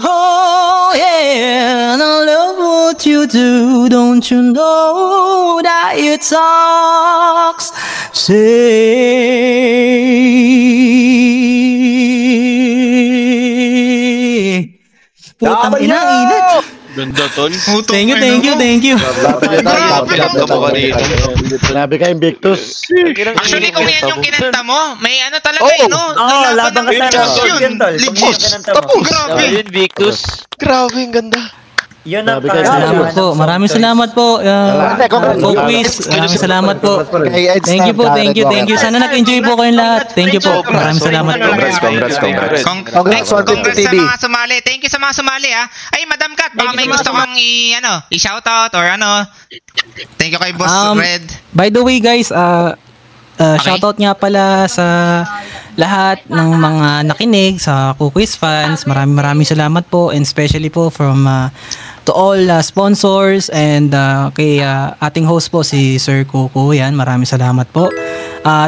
Oh yeah, and I love what you do. Don't you know that you're toxic? Putang ina, init. Ganda, tol. Thank you. Grabe ka, Invictus. Actually, kung yan yung kinanta mo, may ano talaga no? Laban ka sa yun, tol. Grabe. Invictus. Grabe, ang ganda. Yun ang Salamat po. Maraming salamat po. Quiz. Maraming salamat po. Thank you. Sana nag-enjoy po kayong lahat. Thank you po. Maraming salamat po. Congrats. Congrats sa mga sumali. Thank you sa mga sumali ha. Ay, Madam Kat, baka may gusto kang i-shoutout or ano. Thank you kay Boss Red. By the way guys, shoutout nga pala sa lahat ng mga nakinig sa Kuquiz fans. Maraming salamat po, and especially po from to all sponsors and kay ating host po si Sir Kuko. Yan, maraming salamat po.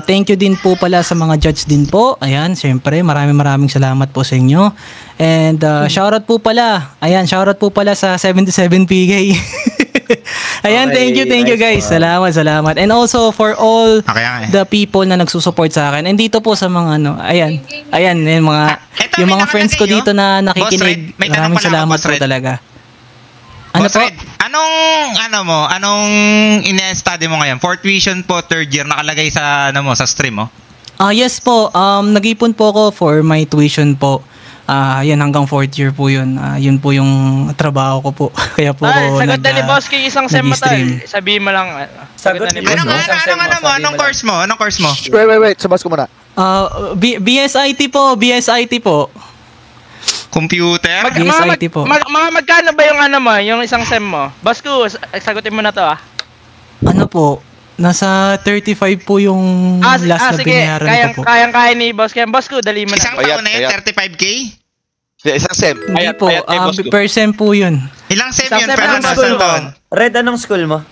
Thank you din po pala sa mga judge din po. Ayan, syempre maraming salamat po sa inyo. And shoutout po pala. Ayan, shoutout po pala sa 77PK. Ayan, thank you guys. Salamat. And also for all the people na nagsusupport sa akin. And dito po sa mga ayan yung mga friends ko dito na nakikinig. Maraming salamat po talaga. Ano po? Red, anong ina-study mo ngayon? Fourth vision po, third year, nakalagay sa sa stream mo? Yes po. Nag-ipon po ako for my tuition po. Yan hanggang fourth year po yun. Yun po yung trabaho ko po. Kaya po ako sagot na ni Boss King isang sem mo tal. Sabihin mo lang. Sagot na ni Boss King isang sem mo. Anong course mo? Wait. Sabas ko muna. BSIT po. Computer? BSIT po. Magkano ba yung yung isang sem mo? Boss ko, sagutin mo na to Ano po? Nasa 35 po yung last na binayaran ko po. Kaya ni Boss King. Boss ko, dali mo na. Isang taon na yun, 35K? Isang sem. Hindi po, per sem po yun. Ilang sem yun? Pero isang taon? Red, anong school mo?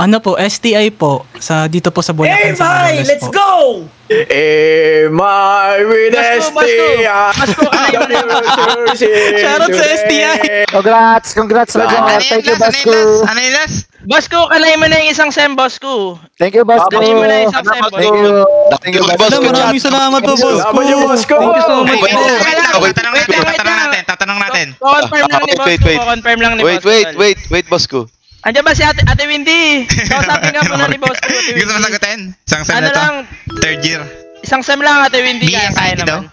Ano po, STI po. Dito po sa Bulacan. Hey, let's go! My with STI. Shoutout sa STI. Congrats. Thank you, Basco. Ano yung last? Boss ko, kanay mo na yung isang sem, boss ko. Thank you, Basco. Kanay mo na yung isang sem, boss ko. Thank you, Basco. Maraming salamat po, boss ko. Thank you so much po. Tatanong natin. Confirm lang ni boss ko. Wait, boss ko. Andiyan ba si Ate Windy? Kausapin ka muna ni boss ko. Gusto mo sagutin? Isang sem na to? Third year. Isang sem lang, Ate Windy. Kaya naman.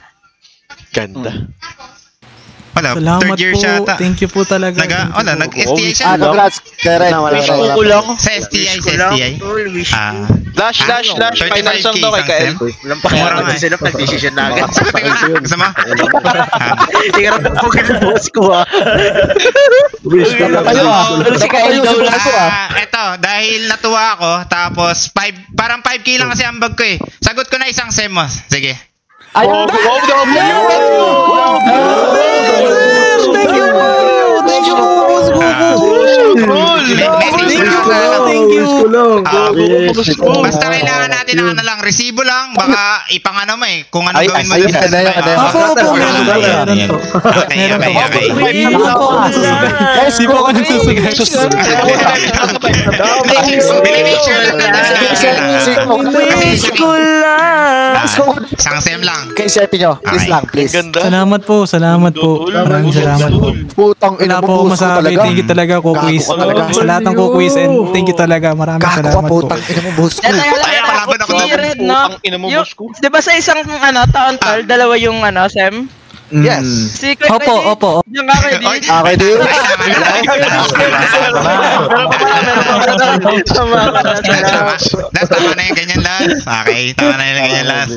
Ganda. Wala, salamat third year po. siya ata. Thank you po talaga. Nag-STI siya. Congrats. Sa STI. Dash. Finance lang daw kay Kael. Walang pakialam kasi sila nag-decision na agad. Gusto mo? Tingnan na po kay boss ko Wish ka na kayo Si Kael daw lang Eto, dahil natuwa ako, tapos parang 5K lang kasi ang bag ko eh. Sagot ko na isang sem mo. Sige. Ayun! Thank you po! Thank you. Basta kailangan natin ng resibo lang, baka ipangano mo kung ano gawin mo dito. Hindi po ako nagsusugat. Isang sem lang. Kay Sepi nyo, please lang, please. Salamat po. Maraming salamat po. Putang ina mo, po masabi. Thank you talaga, Kuquiz. Sa lahat ng Kuquiz, and thank you talaga. Maraming salamat po. Putang ina mo, boss ko. Ay, kalaban ako Si Red, no? Di ba sa isang taon tal, dalawa yung sem? Yes. Si Opo. Yung kakay di. Okay, dude. Tama na yung ganyan lahat. Okay, tama na yung ganyan lahat.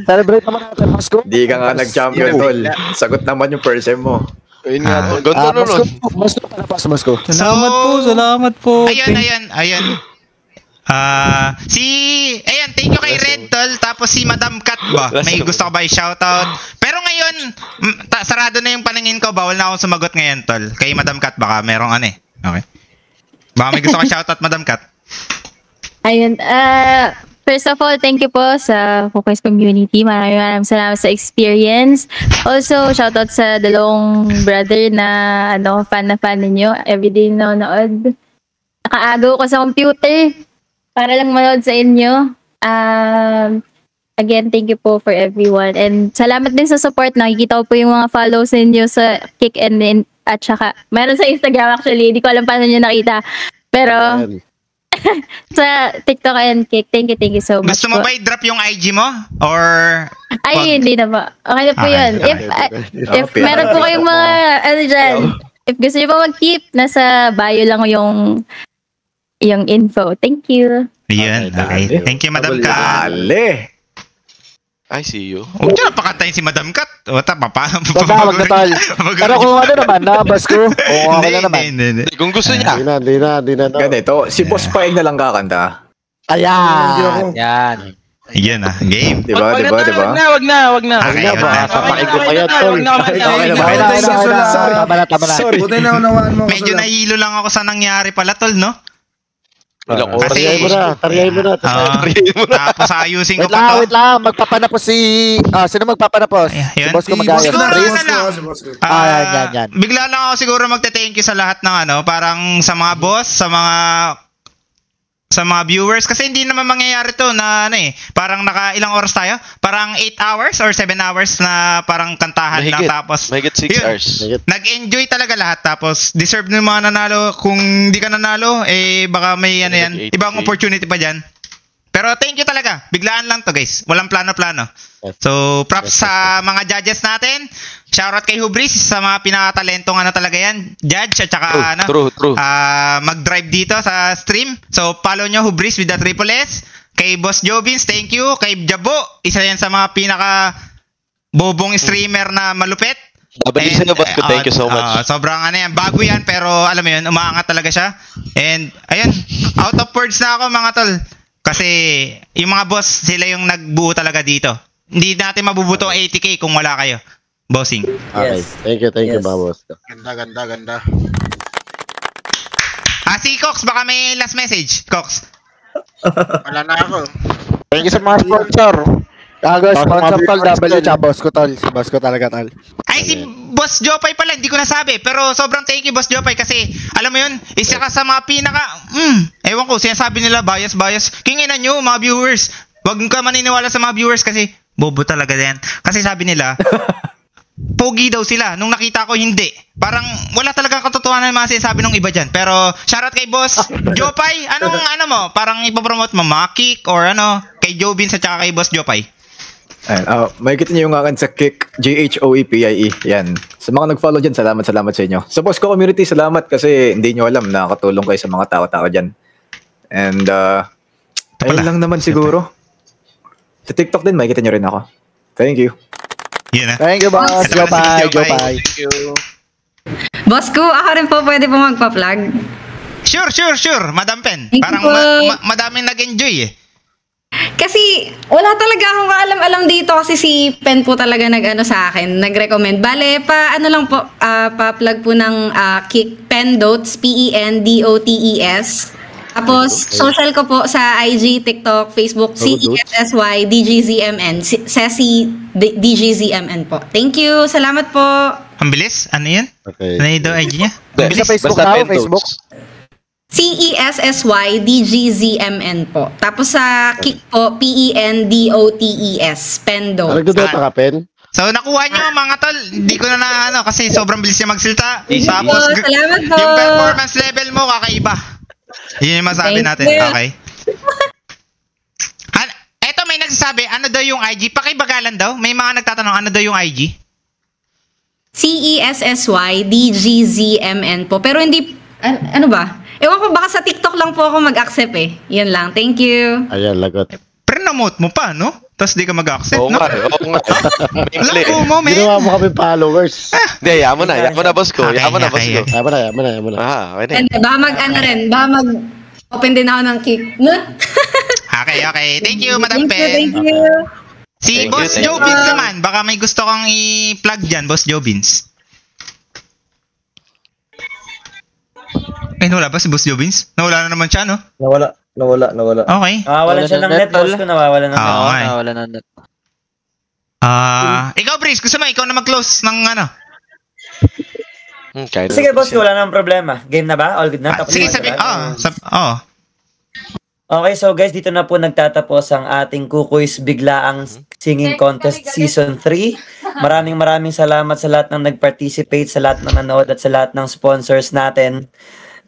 Celebrate naman natin, Pasko. Di ka nga nag-champion, tol. Sagot naman yung first sem mo. Ayun nga, tol. Ganda nun. Mosco. Salamat po. Ayun. Thank you kay Red Tol, tapos si Madam Kat ba? May gusto ko ba i-shoutout? Pero ngayon, sarado na yung paningin ko, bawal na akong sumagot ngayon, Tol. Kay Madam Kat baka merong Okay. Baka may gusto ko shoutout, Madam Kat. Ayun, first of all, thank you po sa Focus Community. Maraming salamat sa experience. Also, shoutout sa dalawang brother na fan ninyo. Everyday nanonood. Nakaagaw ko sa computer para lang manood sa inyo. Again, thank you po for everyone. And salamat din sa support. Nakikita ko po yung mga follows ninyo sa Kick and at saka, meron sa Instagram actually. Hindi ko alam paano nyo nakita. Pero, sa TikTok and Kick, thank you so much. Gusto mo ba i-drop yung IG mo? Or... hindi na po. Okay na po yun. If meron po kayong mga, dyan, if gusto nyo pa mag-tip, nasa bio lang yung info. Thank you. Ayan. Okay. Thank you, Madam Kat. I see you. Huwag nyo napakantayin si Madam Kat. Wag na tol. Pero kung naman, nabas ko. Hindi. Kung gusto niya. Di na. Ganito, si Boss Paeng na lang kakanta. Ayan. Ayan game. Diba? Wag na. Okay, sapakin ko kayo, tol. Tama na. Sorry. Buti na unawaan mo. Medyo nahilo lang ako sa nangyari pala, Tol, no? Taryay mo na. Tapos ayusin ko pa to. Wait lang. Magpapanapos sino magpapanapos? Si Boss ko mag-ayos. Yan. Bigla lang ako siguro magte-thank you sa lahat ng parang sa mga boss, sa mga viewers, kasi hindi naman mangyayari to na parang ilang oras tayo? Parang 8 hours or 7 hours na parang kantahan lang, tapos mahigit 6 hours. Nag-enjoy talaga lahat, tapos deserve ng mga nanalo. Kung hindi ka nanalo, baka may ibang opportunity pa dyan. Pero thank you talaga. Biglaan lang to, guys. Walang plano-plano. So, props sa mga judges natin. Shoutout kay Hubris, sa mga pinakatalentong talaga yan. Judge, at saka True. mag-drive dito sa stream. So, follow nyo Hubris with the triple S. Kay Boss Jobins, thank you. Kay Jabo, isa yan sa mga pinaka-bobong streamer na malupit. Thank you so much. Sobrang bago yan, pero alam mo yun, umaangat talaga siya. And, ayun, out of words na ako, mga tol. Kasi yung mga boss, sila yung nagbuo talaga dito. Hindi natin mabubuto ang 80k kung wala kayo. Bossing. Okay. Thank you, boss. Ganda. Si Cox, baka may last message. Cox. Wala na ako. Thank you sa mga sponsor. Sponsor tol, W, tsaka boss ko tol. Si boss ko talaga tol. Si Boss Jopay pala, hindi ko nasabi. Pero sobrang thank you, Boss Jopay, kasi alam mo yun, isa ka sa mga ewan ko, sinasabi nila bias. Kinginan nyo, mga viewers. Huwag ka maniniwala sa mga viewers kasi bobo talaga yan. Kasi sabi nila, pogi daw sila. Nung nakita ko, hindi. Parang wala talagang katotohanan yung mga sinasabi ng iba dyan. Pero shoutout kay Boss Jopay. Anong mo? Parang ipopromote mo, Makik or kay Jobin at saka kay Boss Jopay. Makikita niyo yung akin sa Kick, JHOEPIE. Yan. Sa mga nag-follow dyan, salamat sa inyo. Sa Boss ko community, salamat kasi hindi nyo alam, nakakatulong kayo sa mga tao-tao dyan. And, ayun lang naman siguro. Sa TikTok din, makikita nyo rin ako. Thank you. Thank you, Boss. Jopay. Thank you. Boss ko, ako rin po pwede po magpa-plug. Sure. Madam Pen. Parang madaming nag-enjoy Kasi wala talaga akong kaalam-alam dito kasi si Pen po talaga sa akin, nag-recommend. Bale, pa-plug po ng Kick Pendotes, PENDOTES. Tapos, social ko po sa IG, TikTok, Facebook, CESSY, DGZMN, Ceci DGZMN po. Thank you, salamat po. Ang bilis? Ano yan? Okay. Ano yung IG niya? Sa Facebook na Facebook. CESSY DGZMN po. Tapos sa Kick po, PENDOTES, Pendo. Nagdodota ka, Pen? So, nakuha nyo mga tol. Hindi ko na kasi sobrang bilis niya magsilta. Tapos, salamat po. Yung performance level mo, kakaiba. Yun yung masabi natin. Okay. Eto, may nagsasabi, ano daw yung IG? Pakibagalan daw. May mga nagtatanong, ano daw yung IG? CESSY DGZMN po. Pero hindi, ano ba? Ewan ko, baka sa TikTok lang po ako mag-accept Yan lang. Thank you. Ayan, lagot. Pero ipopromote mo pa, no? Tapos di ka mag-accept, Oo no? nga, oo nga. Lako mo, men. Ginawa mo kami followers. Hindi, yaman na, boss ko. Yaman na, boss ko. Yaman na. Okay na. And baka mag-open din ako ng kick. No? Okay. Thank you, Madam Pen. Thank you. Si Boss Jobins naman, baka may gusto kang i-plug dyan, Boss Jobins. Nawala ba si Boss Jobins? Nawala na naman siya, no? Nawala. Okay. Nawawalan siya ng net, boss ko. Nawawalan ng net. Nawala ng net. Ikaw, Brice, gusto mo ikaw na mag-close ng ano? Sige, boss ko, wala nang problema. Game na ba? All good na? Tapos Sige, na ba? Okay, so guys, dito na po nagtatapos ang ating Kukuis Biglaang Singing Contest Season 3. Maraming salamat sa lahat ng nag-participate, sa lahat ng nanood at sa lahat ng sponsors natin.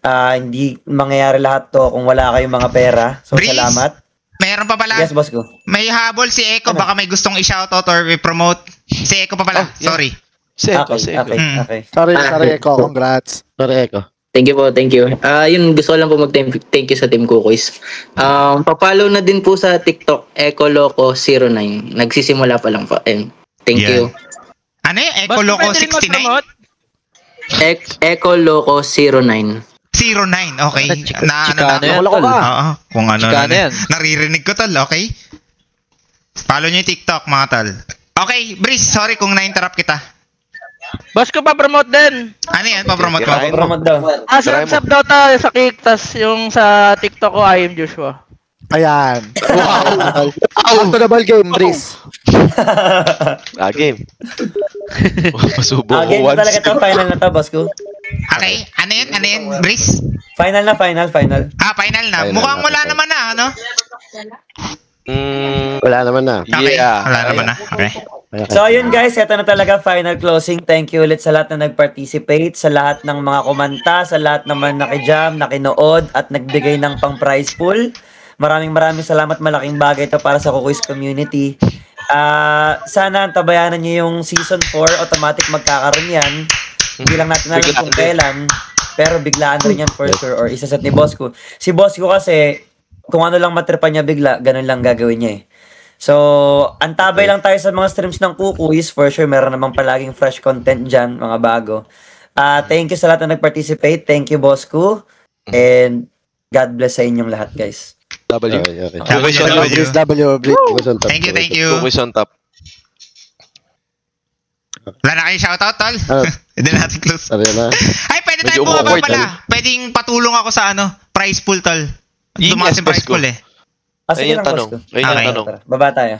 Hindi mangyayari lahat to kung wala kayong mga pera. So, Breeze, salamat. Meron pa pala. Yes, boss ko. May habol si Eko. Baka may gustong i-shoutout or i-promote. Si Eko pa pala. Sorry. Okay. Sorry, Eko. Congrats. Sorry, Eko. Thank you po. Yun, gusto ko lang po mag-thank you sa Team Kukuis. Papalo na din po sa TikTok, EcoLoco09. Nagsisimula pa lang po. Thank you. Ano yun? EcoLoco69? EcoLoco09. 09, okay. Kung ano naririnig ko tol, okay? Follow nyo yung TikTok, mga tol. Okay, Brice, sorry kung na-interrupt kita. Boss ko pa-promote din. Ano yan? Pa-promote mo? Pa-promote daw. Sub daw tayo sa Kick, tas yung sa TikTok ko, I am Joshua. Ayan. Wow. After the ball game, Brice. Game. Pasubo ko game na talaga ito. Final na to, boss ko. Okay. Ano yan, Brice? Final na. Final na. Mukhang wala naman na, ano? Wala naman na. Okay. Wala naman na. Okay. So ayun guys, ito na talaga final closing. Thank you ulit sa lahat na nag-participate, sa lahat ng mga kumanta, sa lahat naman nakijam, nakinood at nagbigay ng pang prize pool. Maraming salamat. Malaking bagay ito para sa Kukuis community. Sana tabayanan nyo yung season 4, automatic magkakaroon yan. Hindi lang natin alam kung kailan, pero biglaan rin yan for sure, or isaset ni boss ko. Si boss ko kasi, kung ano lang matripan niya bigla, ganun lang gagawin niya eh. So, antabay lang tayo sa mga streams ng Kukuis. For sure, meron namang palaging fresh content dyan, mga bago. Thank you sa lahat na nag-participate. Thank you, boss ko. And God bless sa inyong lahat, guys. W. Thank you. Kukuis on top. Wala na kayo shoutout, tol? Hindi natin close. Ay, pwede tayo bumaba pala. Pwedeng patulong ako sa prize pool, tol. Tumakas yung prize pool eh. Sige lang, boss ko. Okay. Baba tayo.